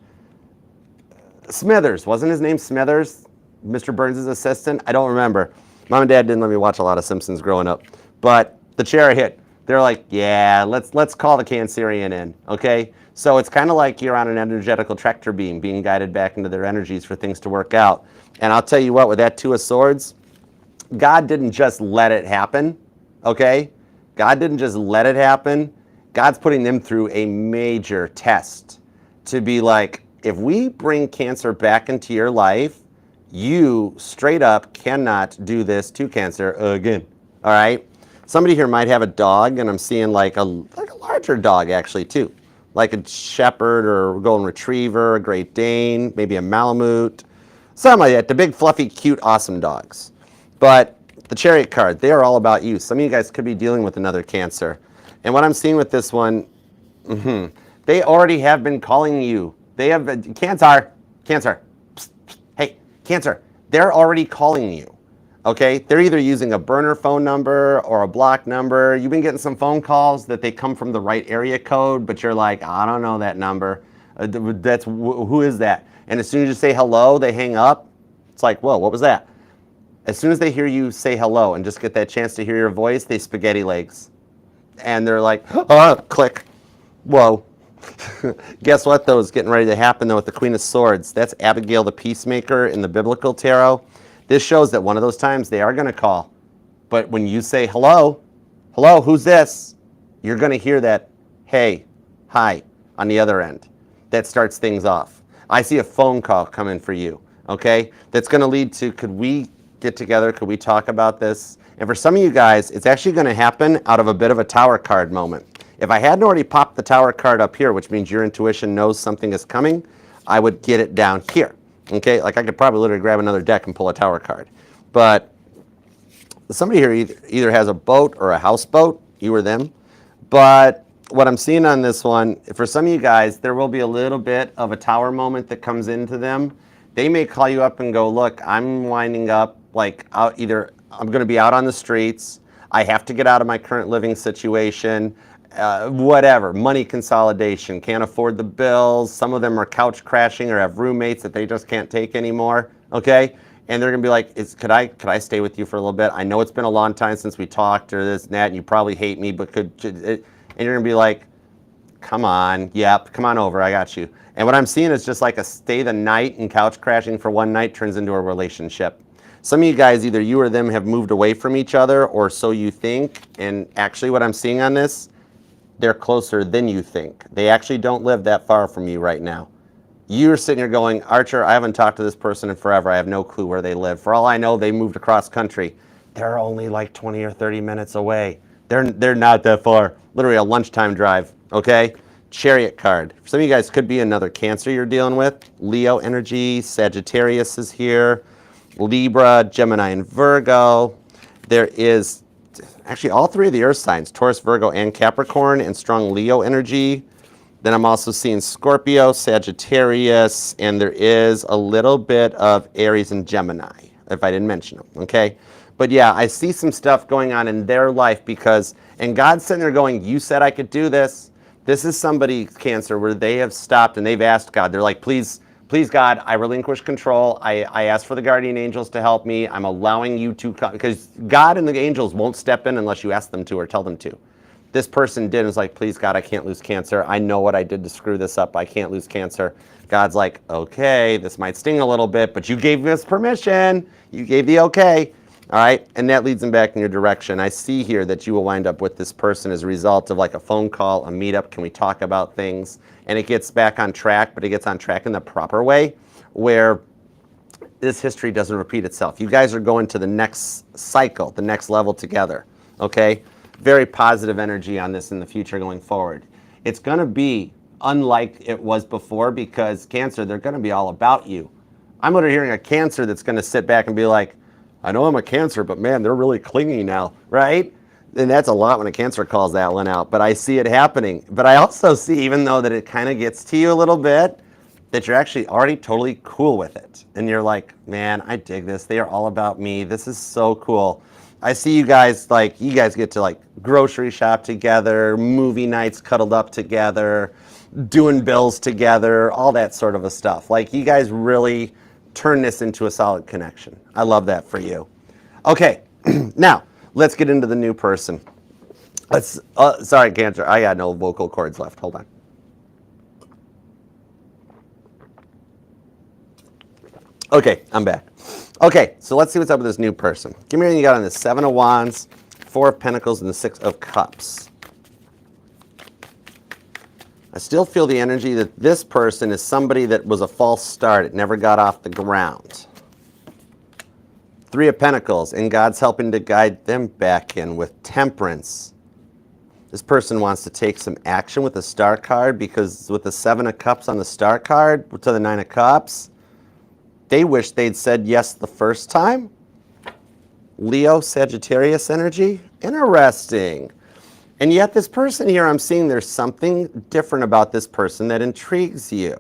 Smithers. Wasn't his name Smithers? Mr. Burns' assistant? I don't remember. Mom and Dad didn't let me watch a lot of Simpsons growing up. But the Chariot, they're like, yeah, let's call the Cancerian in, okay? So it's kind of like you're on an energetical tractor beam being guided back into their energies for things to work out. And I'll tell you what, with that Two of Swords, God didn't just let it happen, okay? God didn't just let it happen. God's putting them through a major test to be like, if we bring Cancer back into your life, you straight up cannot do this to Cancer again, all right? Somebody here might have a dog, and I'm seeing like a larger dog actually too, like a Shepherd or a Golden Retriever, a Great Dane, maybe a Malamute, something like that, the big, fluffy, cute, awesome dogs. But the Chariot card, they are all about you. Some of you guys could be dealing with another Cancer. And what I'm seeing with this one, they already have been calling you. They have been, Cancer, psst, psst, hey, Cancer, they're already calling you, okay? They're either using a burner phone number or a block number. You've been getting some phone calls that they come from the right area code, but you're like, I don't know that number. Who is that? And as soon as you say hello, they hang up. It's like, whoa, what was that? As soon as they hear you say hello and just get that chance to hear your voice, they spaghetti legs. And they're like, click, whoa. Guess what, though, is getting ready to happen, though, with the Queen of Swords. That's Abigail the Peacemaker in the Biblical Tarot. This shows that one of those times they are going to call. But when you say, hello, who's this? You're going to hear that, hey, hi, on the other end. That starts things off. I see a phone call coming for you, okay? That's going to lead to, could we get together? Could we talk about this? And for some of you guys, it's actually going to happen out of a bit of a Tower card moment. If I hadn't already popped the Tower card up here, which means your intuition knows something is coming, I would get it down here. Okay, like I could probably literally grab another deck and pull a Tower card. But somebody here either has a boat or a houseboat, you or them. But what I'm seeing on this one, for some of you guys, there will be a little bit of a Tower moment that comes into them. They may call you up and go, look, I'm winding up, like, either I'm going to be out on the streets, I have to get out of my current living situation, whatever, money consolidation, can't afford the bills. Some of them are couch crashing or have roommates that they just can't take anymore, okay? And they're going to be like, could I stay with you for a little bit? I know it's been a long time since we talked or this and that, and you probably hate me, but and you're going to be like, come on, yep, come on over, I got you. And what I'm seeing is just like a stay the night and couch crashing for one night turns into a relationship. Some of you guys, either you or them have moved away from each other, or so you think, and actually what I'm seeing on this, they're closer than you think. They actually don't live that far from you right now. You're sitting here going, Archer, I haven't talked to this person in forever. I have no clue where they live. For all I know, they moved across country. They're only like 20 or 30 minutes away. They're not that far. Literally a lunchtime drive, okay? Chariot card. Some of you guys could be another Cancer you're dealing with. Leo energy, Sagittarius is here, Libra, Gemini, and Virgo. There is actually all three of the earth signs, Taurus, Virgo, and Capricorn, and strong Leo energy. Then I'm also seeing Scorpio, Sagittarius, and there is a little bit of Aries and Gemini, if I didn't mention them, okay? But yeah, I see some stuff going on in their life because, and God's sitting there going, you said I could do this. This is somebody, Cancer, where they have stopped and they've asked God. They're like, please, please, God, I relinquish control. I ask for the guardian angels to help me. I'm allowing you to come, because God and the angels won't step in unless you ask them to or tell them to. This person did and was like, please, God, I can't lose Cancer. I know what I did to screw this up. I can't lose Cancer. God's like, okay, this might sting a little bit, but you gave us permission. You gave the okay. All right, and that leads them back in your direction. I see here that you will wind up with this person as a result of like a phone call, a meetup. Can we talk about things? And it gets back on track, but it gets on track in the proper way where this history doesn't repeat itself. You guys are going to the next cycle, the next level together, okay? Very positive energy on this in the future going forward. It's going to be unlike it was before because Cancer, they're going to be all about you. I'm literally hearing a Cancer that's going to sit back and be like, I know I'm a Cancer, but man, they're really clingy now, right? And that's a lot when a Cancer calls that one out, but I see it happening. But I also see, even though that it kind of gets to you a little bit, that you're actually already totally cool with it. And you're like, man, I dig this. They are all about me. This is so cool. I see you guys, like, you guys get to like grocery shop together, movie nights cuddled up together, doing bills together, all that sort of a stuff. Like, you guys really turn this into a solid connection. I love that for you. Okay, now let's get into the new person. Let's, sorry, Cancer, I got no vocal cords left. Hold on. Okay, I'm back. Okay, so let's see what's up with this new person. Give me everything you got on the Seven of Wands, Four of Pentacles, and the Six of Cups. I still feel the energy that this person is somebody that was a false start. It never got off the ground. Three of Pentacles, and God's helping to guide them back in with Temperance. This person wants to take some action with the Star card because with the Seven of Cups on the Star card to the Nine of Cups, they wish they'd said yes the first time. Leo, Sagittarius energy, interesting. And yet this person here, I'm seeing there's something different about this person that intrigues you.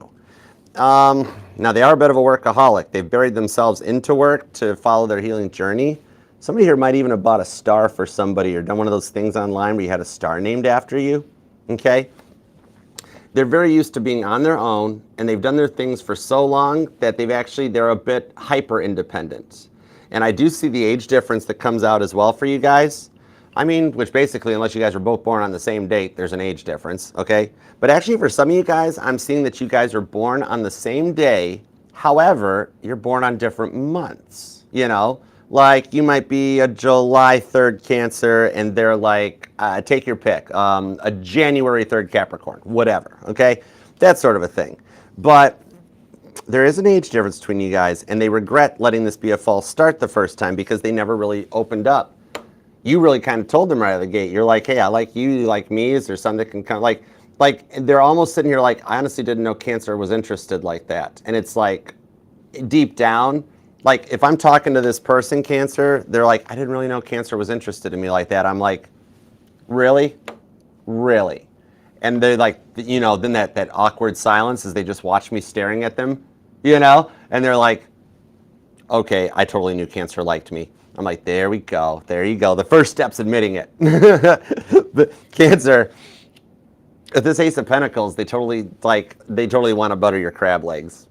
Now, they are a bit of a workaholic. They've buried themselves into work to follow their healing journey. Somebody here might even have bought a star for somebody or done one of those things online where you had a star named after you, okay? They're very used to being on their own, and they've done their things for so long that they're a bit hyper-independent. And I do see the age difference that comes out as well for you guys. I mean, which basically, unless you guys are both born on the same date, there's an age difference, okay? But actually, for some of you guys, I'm seeing that you guys are born on the same day. However, you're born on different months, you know? Like, you might be a July 3rd Cancer, and they're like, take your pick, a January 3rd Capricorn, whatever, okay? That sort of a thing. But there is an age difference between you guys, and they regret letting this be a false start the first time because they never really opened up. You really kind of told them right out of the gate. You're like, hey, I like you like me. Is there something that can come? Like they're almost sitting here like, I honestly didn't know Cancer was interested like that. And it's like, deep down, like if I'm talking to this person, Cancer, they're like, I didn't really know Cancer was interested in me like that. I'm like, really? Really? And they're like, you know, then that awkward silence as they just watch me staring at them, you know? And they're like, okay, I totally knew Cancer liked me. I'm like, there we go. There you go. The first step's admitting it. The Cancer, with this Ace of Pentacles, they totally want to butter your crab legs.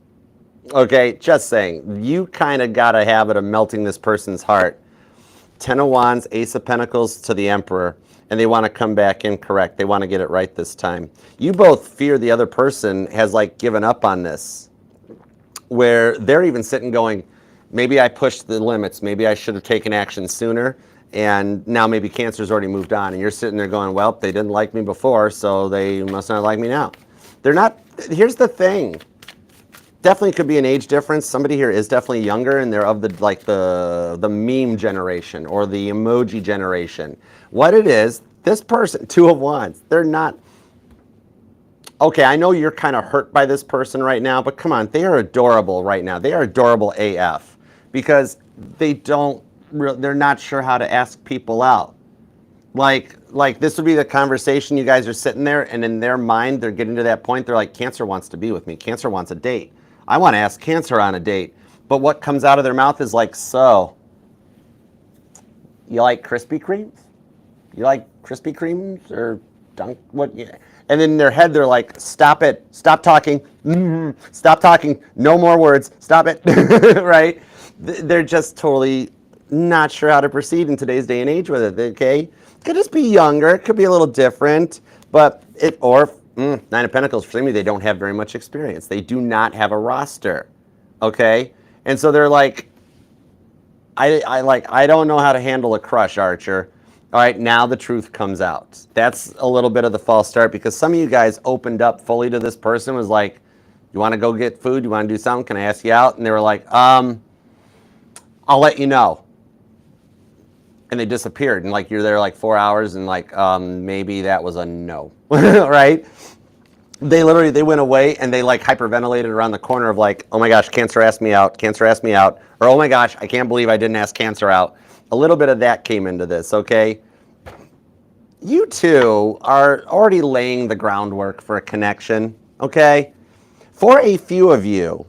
Okay, just saying. You kind of got a habit of melting this person's heart. Ten of Wands, Ace of Pentacles to the Emperor, and they want to come back incorrect. They want to get it right this time. You both fear the other person has like given up on this, where they're even sitting going, maybe I pushed the limits. Maybe I should have taken action sooner. And now maybe Cancer's already moved on. And you're sitting there going, well, they didn't like me before, so they must not like me now. They're not. Here's the thing. Definitely could be an age difference. Somebody here is definitely younger, and they're of the meme generation or the emoji generation. What it is, this person, Two of Wands, they're not okay, I know you're kind of hurt by this person right now, but come on, they are adorable right now. They are adorable AF because they're not sure how to ask people out. Like this would be the conversation you guys are sitting there, and in their mind, they're getting to that point. They're like, Cancer wants to be with me. Cancer wants a date. I want to ask Cancer on a date. But what comes out of their mouth is like, so, you like Krispy Kremes? You like Krispy Kremes or dunk? What? Yeah. And in their head, they're like, stop it. Stop talking. Stop talking. No more words. Stop it. Right? They're just totally not sure how to proceed in today's day and age with it. Okay? Could just be younger. It could be a little different. But Nine of Pentacles, for me, they don't have very much experience. They do not have a roster. Okay? And so they're like, I don't know how to handle a crush, Archer. All right, now the truth comes out. That's a little bit of the false start because some of you guys opened up fully to this person, was like, you want to go get food? You want to do something? Can I ask you out? And they were like, I'll let you know. And they disappeared. And like, you're there like 4 hours and like, maybe that was a no, right? They went away and they like hyperventilated around the corner of like, oh my gosh, Cancer asked me out. Cancer asked me out. Or, oh my gosh, I can't believe I didn't ask Cancer out. A little bit of that came into this, okay? You two are already laying the groundwork for a connection, okay? For a few of you,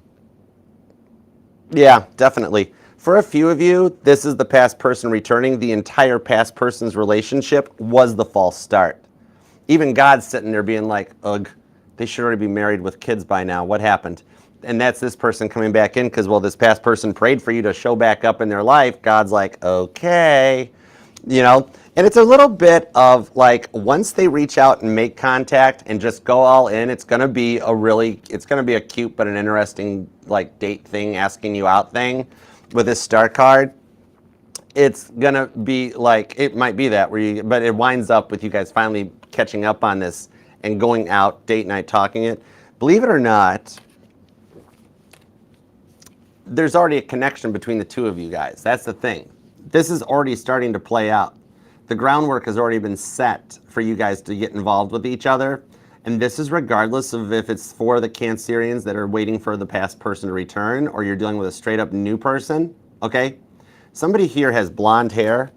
yeah, definitely. For a few of you, this is the past person returning. The entire past person's relationship was the false start. Even God's sitting there being like, ugh, they should already be married with kids by now. What happened? And that's this person coming back in because, well, this past person prayed for you to show back up in their life. God's like, okay, you know? And it's a little bit of like, once they reach out and make contact and just go all in, it's going to be a cute but an interesting like date thing, asking you out thing with this star card. It's going to be like, it might be that but it winds up with you guys finally catching up on this and going out, date night, talking it. Believe it or not, there's already a connection between the two of you guys. That's the thing. This is already starting to play out. The groundwork has already been set for you guys to get involved with each other. And this is regardless of if it's for the Cancerians that are waiting for the past person to return or you're dealing with a straight up new person, okay? Somebody here has blonde hair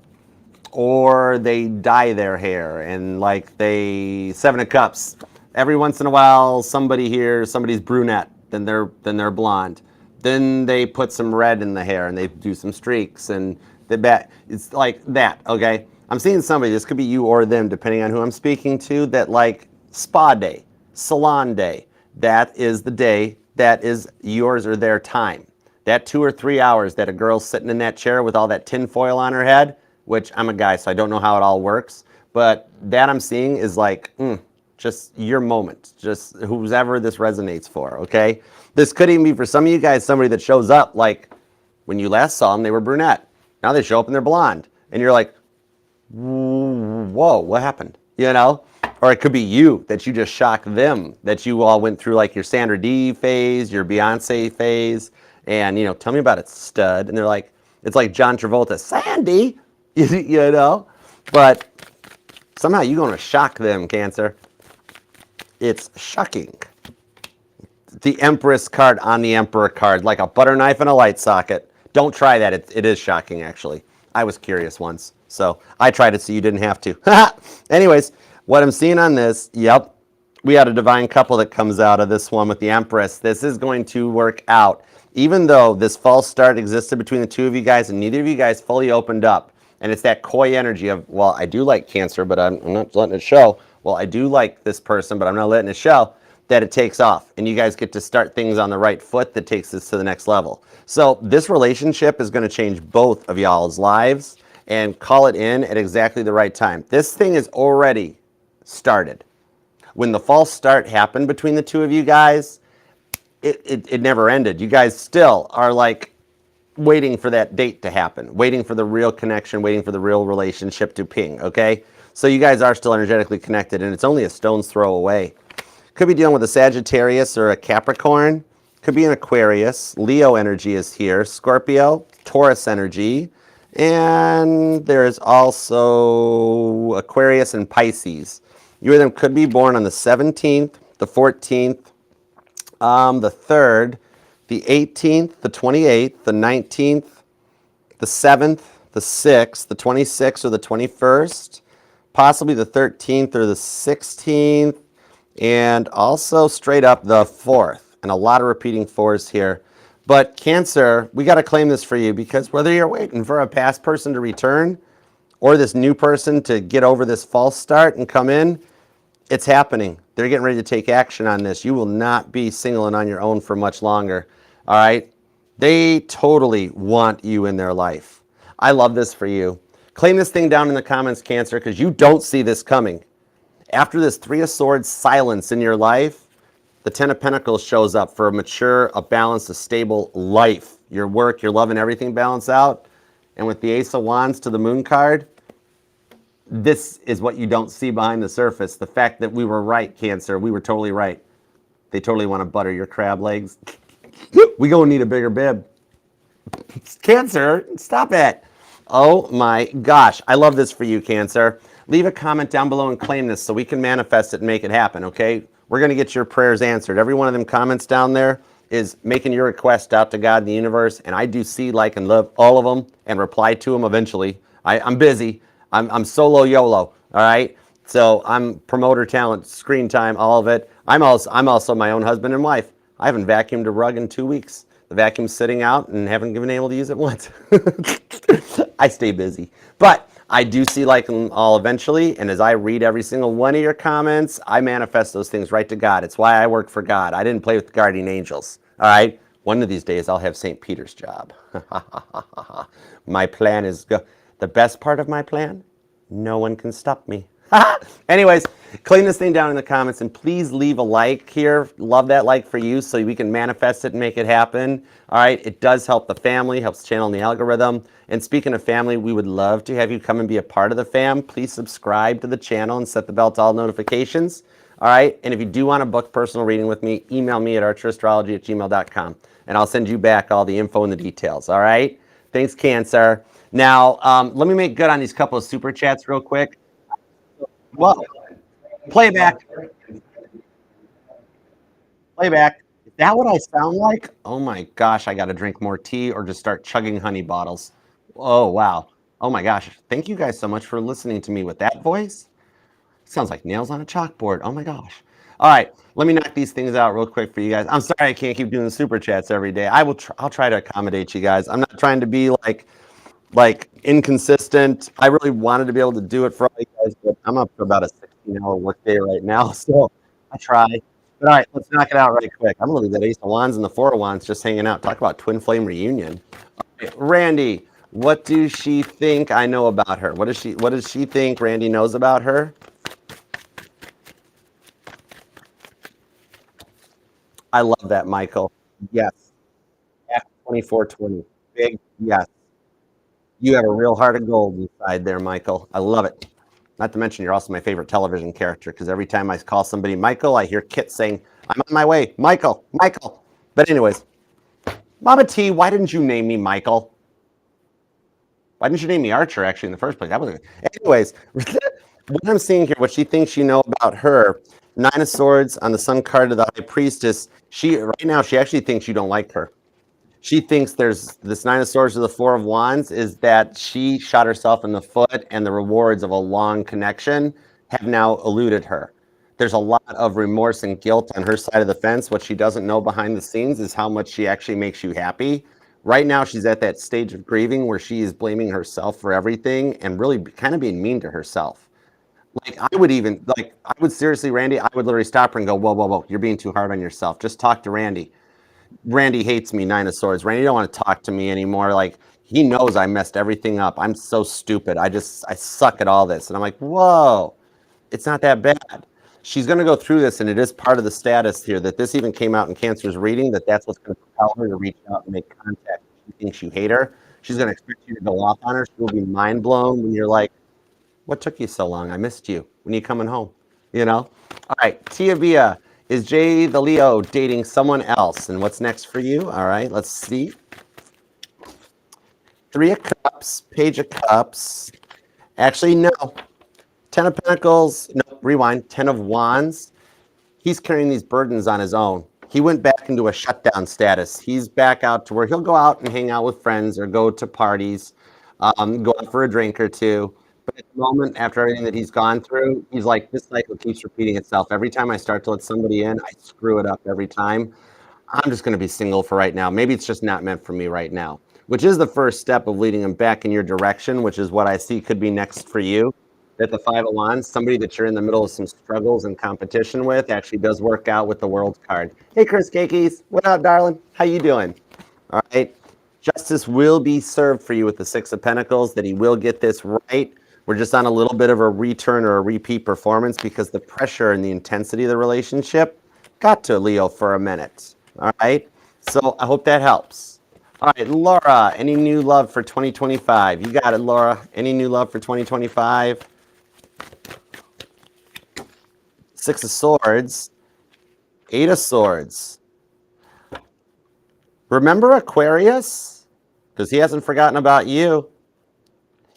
or they dye their hair and like Seven of Cups. Every once in a while, somebody's brunette, then they're blonde. Then they put some red in the hair and they do some streaks and it's like that, okay? I'm seeing somebody, this could be you or them, depending on who I'm speaking to, that like spa day, salon day, that is the day that is yours or their time. That 2 or 3 hours that a girl's sitting in that chair with all that tin foil on her head, which I'm a guy, so I don't know how it all works, but that I'm seeing is like, just your moment, just whoever this resonates for, okay? This could even be for some of you guys, somebody that shows up like when you last saw them, they were brunette. Now they show up and they're blonde. And you're like, whoa, what happened? You know? Or it could be you, that you just shocked them, that you all went through like your Sandra Dee phase, your Beyonce phase, and, you know, tell me about it, stud. And they're like, it's like John Travolta, Sandy, you know? But somehow you're going to shock them, Cancer. It's shocking. The Empress card on the Emperor card, like a butter knife and a light socket. Don't try that. It is shocking, actually. I was curious once, so I tried it so you didn't have to. Anyways, what I'm seeing on this, yep, we had a divine couple that comes out of this one with the Empress. This is going to work out. Even though this false start existed between the two of you guys and neither of you guys fully opened up, and it's that coy energy of, well, I do like Cancer, but I'm not letting it show. Well, I do like this person, but I'm not letting it show. That it takes off and you guys get to start things on the right foot that takes this to the next level. So this relationship is going to change both of y'all's lives and call it in at exactly the right time. This thing is already started. When the false start happened between the two of you guys, it never ended. You guys still are like waiting for that date to happen, waiting for the real connection, waiting for the real relationship to ping, okay? So you guys are still energetically connected and it's only a stone's throw away. Could be dealing with a Sagittarius or a Capricorn. Could be an Aquarius. Leo energy is here. Scorpio, Taurus energy. And there's also Aquarius and Pisces. You or them could be born on the 17th, the 14th, the 3rd, the 18th, the 28th, the 19th, the 7th, the 6th, the 26th, or the 21st, possibly the 13th or the 16th, and also straight up the 4th. And a lot of repeating 4s here. But Cancer, we got to claim this for you, because whether you're waiting for a past person to return or this new person to get over this false start and come in, it's happening. They're getting ready to take action on this. You will not be single and on your own for much longer. All right? They totally want you in their life. I love this for you. Claim this thing down in the comments, Cancer, because you don't see this coming. After this 3 of Swords silence in your life, the 10 of Pentacles shows up for a mature, a balanced, a stable life. Your work, your love, and everything balance out. And with the Ace of Wands to the Moon card, this is what you don't see behind the surface. The fact that we were right, Cancer. We were totally right. They totally want to butter your crab legs. We gonna need a bigger bib. Cancer, stop it. Oh my gosh. I love this for you, Cancer. Leave a comment down below and claim this so we can manifest it and make it happen, okay? We're going to get your prayers answered. Every one of them comments down there is making your request out to God and the universe, and I do see, like, and love all of them and reply to them eventually. I'm busy. I'm solo YOLO, all right? So I'm promoter talent, screen time, all of it. I'm also my own husband and wife. I haven't vacuumed a rug in 2 weeks. The vacuum's sitting out and haven't been able to use it once. I stay busy. But I do see like them all eventually, and as I read every single one of your comments, I manifest those things right to God. It's why I work for God. I didn't play with guardian angels, all right? One of these days, I'll have St. Peter's job. My plan is, the best part of my plan, no one can stop me. Anyways, claim this thing down in the comments, and please leave a like here. Love that like for you so we can manifest it and make it happen. All right, it does help the family, helps channel the algorithm. And speaking of family, we would love to have you come and be a part of the fam. Please subscribe to the channel and set the bell to all notifications. All right, and if you do want to book personal reading with me, email me at archerastrology@gmail.com, and I'll send you back all the info and the details. All right, thanks, Cancer. Now, let me make good on these couple of super chats real quick. Well, playback. Playback. Is that what I sound like? Oh my gosh, I got to drink more tea or just start chugging honey bottles. Oh, wow. Oh my gosh. Thank you guys so much for listening to me with that voice. Sounds like nails on a chalkboard. Oh my gosh. All right, let me knock these things out real quick for you guys. I'm sorry I can't keep doing super chats every day. I'll try to accommodate you guys. I'm not trying to be like inconsistent. I really wanted to be able to do it for all you guys, but I'm up to about a 16-hour workday right now, so I try. But all right, let's knock it out right quick. I'm looking at that Ace of Wands and the Four of Wands just hanging out. Talk about twin flame reunion. Okay, Randy, what does she think I know about her? What does she think Randy knows about her? I love that, Michael. Yes. After 24/20. Big yes. You have a real heart of gold inside there, Michael. I love it. Not to mention, you're also my favorite television character, because every time I call somebody Michael, I hear Kit saying, I'm on my way. Michael, Michael. But anyways, Mama T, why didn't you name me Michael? Why didn't you name me Archer, actually, in the first place? Anyways, what I'm seeing here, what she thinks you know about her, 9 of Swords on the Sun card of the High Priestess, right now, she actually thinks you don't like her. She thinks there's this 9 of Swords to the 4 of Wands is that she shot herself in the foot, and the rewards of a long connection have now eluded her. There's a lot of remorse and guilt on her side of the fence. What she doesn't know behind the scenes is how much she actually makes you happy. Right now, she's at that stage of grieving where she is blaming herself for everything and really kind of being mean to herself. Like, I would seriously, Randy, I would literally stop her and go, whoa, whoa, whoa, you're being too hard on yourself. Just talk to Randy. Randy hates me, 9 of Swords. Randy don't want to talk to me anymore. Like, he knows I messed everything up. I'm so stupid. I suck at all this. And I'm like, whoa, it's not that bad. She's going to go through this, and it is part of the status here that this even came out in Cancer's reading, that's what's going to propel her to reach out and make contact. She thinks you hate her. She's going to expect you to go off on her. She will be mind blown when you're like, what took you so long? I missed you. When are you coming home? You know? All right, Tia Via. Is Jay the Leo dating someone else? And what's next for you? All right, let's see. 3 of Cups, Page of Cups. Actually, no. 10 of Pentacles. No, rewind. 10 of Wands. he's carrying these burdens on his own. He went back into a shutdown status. He's back out to where he'll go out and hang out with friends or go to parties, go out for a drink or two. But at the moment, after everything that he's gone through, he's like, this cycle keeps repeating itself. Every time I start to let somebody in, I screw it up every time. I'm just going to be single for right now. Maybe it's just not meant for me right now, which is the first step of leading him back in your direction, which is what I see could be next for you. That the Five of Wands, somebody that you're in the middle of some struggles and competition with, actually does work out with the World card. Hey, Chris Cakes, what up, darling? How you doing? All right. Justice will be served for you with the Six of Pentacles, that he will get this right. We're just on a little bit of a return or a repeat performance because the pressure and the intensity of the relationship got to Leo for a minute. All right. So I hope that helps. All right, Laura, any new love for 2025? You got it, Laura. Any new love for 2025? Six of Swords, Eight of Swords. Remember Aquarius? Because he hasn't forgotten about you.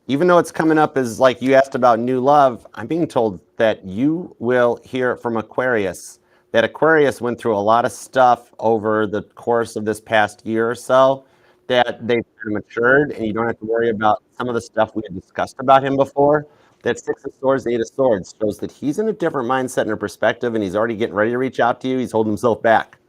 Even though it's coming up as like you asked about new love, I'm being told that you will hear from Aquarius. That Aquarius went through a lot of stuff over the course of this past year or so, that they've matured, and you don't have to worry about some of the stuff we had discussed about him before. That Six of Swords, Eight of Swords shows that he's in a different mindset and a perspective, and he's already getting ready to reach out to you. He's holding himself back.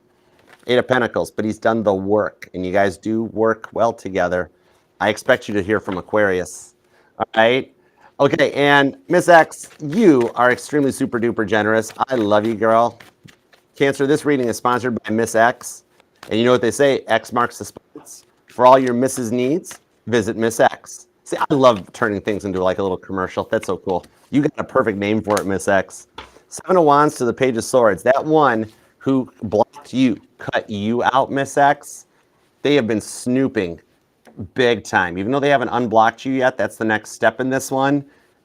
Eight of Pentacles, but he's done the work, and you guys do work well together. I expect you to hear from Aquarius. All right. Okay, and Miss X, you are extremely super duper generous. I love you, girl. Cancer, this reading is sponsored by Miss X. And you know what they say, X marks the spots. For all your Mrs. needs, visit Miss X. See, I love turning things into like a little commercial. That's so cool. You got a perfect name for it, Miss X. Seven of Wands to the Page of Swords. That one who blocked you, cut you out, Miss X, they have been snooping big time. Even though they haven't unblocked you yet, that's the next step in this one.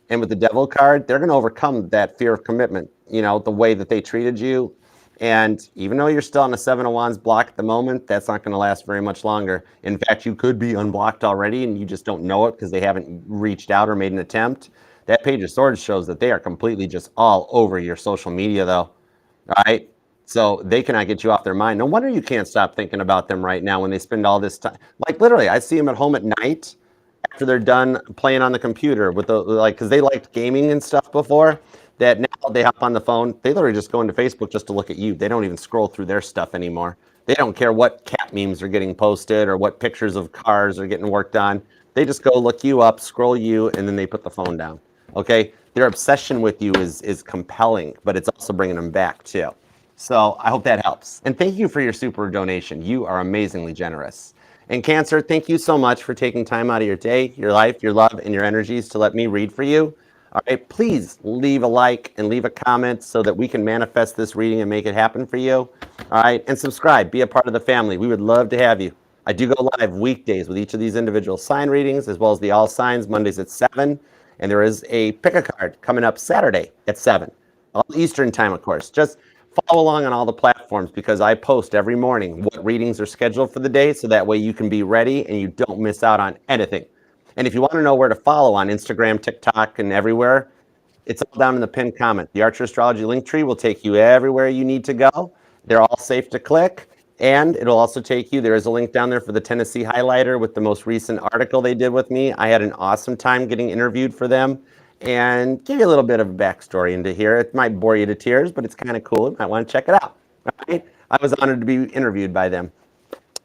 And with the Devil card, they're going to overcome that fear of commitment, you know, the way that they treated you. And even though you're still on a Seven of Wands block at the moment, that's not going to last very much longer. In fact, you could be unblocked already and you just don't know it because they haven't reached out or made an attempt. That Page of Swords shows that they are completely just all over your social media, though. All right? So they cannot get you off their mind. No wonder you can't stop thinking about them right now when they spend all this time. Like literally, I see them at home at night after they're done playing on the computer with the like, because they liked gaming and stuff before. That now they hop on the phone. They literally just go into Facebook just to look at you. They don't even scroll through their stuff anymore. They don't care what cat memes are getting posted or what pictures of cars are getting worked on. They just go look you up, scroll you, and then they put the phone down. Okay, their obsession with you is compelling, but it's also bringing them back too. So I hope that helps. And thank you for your super donation. You are amazingly generous. And Cancer, thank you so much for taking time out of your day, your life, your love, and your energies to let me read for you. All right, please leave a like and leave a comment so that we can manifest this reading and make it happen for you. All right, and subscribe, be a part of the family. We would love to have you. I do go live weekdays with each of these individual sign readings, as well as the all signs, Mondays at 7. And there is a pick a card coming up Saturday at 7. All Eastern time, of course. Just follow along on all the platforms because I post every morning what readings are scheduled for the day, so that way you can be ready and you don't miss out on anything. And if you want to know where to follow on Instagram, TikTok, and everywhere, it's all down in the pinned comment. The Archer Astrology link tree will take you everywhere you need to go. They're all safe to click. And it'll also take you, there is a link down there for the Tennessee Highlighter with the most recent article they did with me. I had an awesome time getting interviewed for them. And give you a little bit of a backstory into here. It might bore you to tears, but it's kind of cool. You might want to check it out. All right? I was honored to be interviewed by them.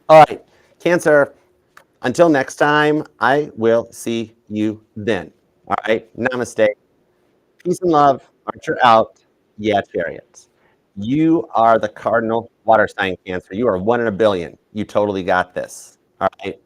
All right, Cancer, until next time, I will see you then. All right, namaste. Peace and love. Archer out. Yeah, Chariots. You are the cardinal water sign, Cancer. You are 1 in a billion. You totally got this. All right.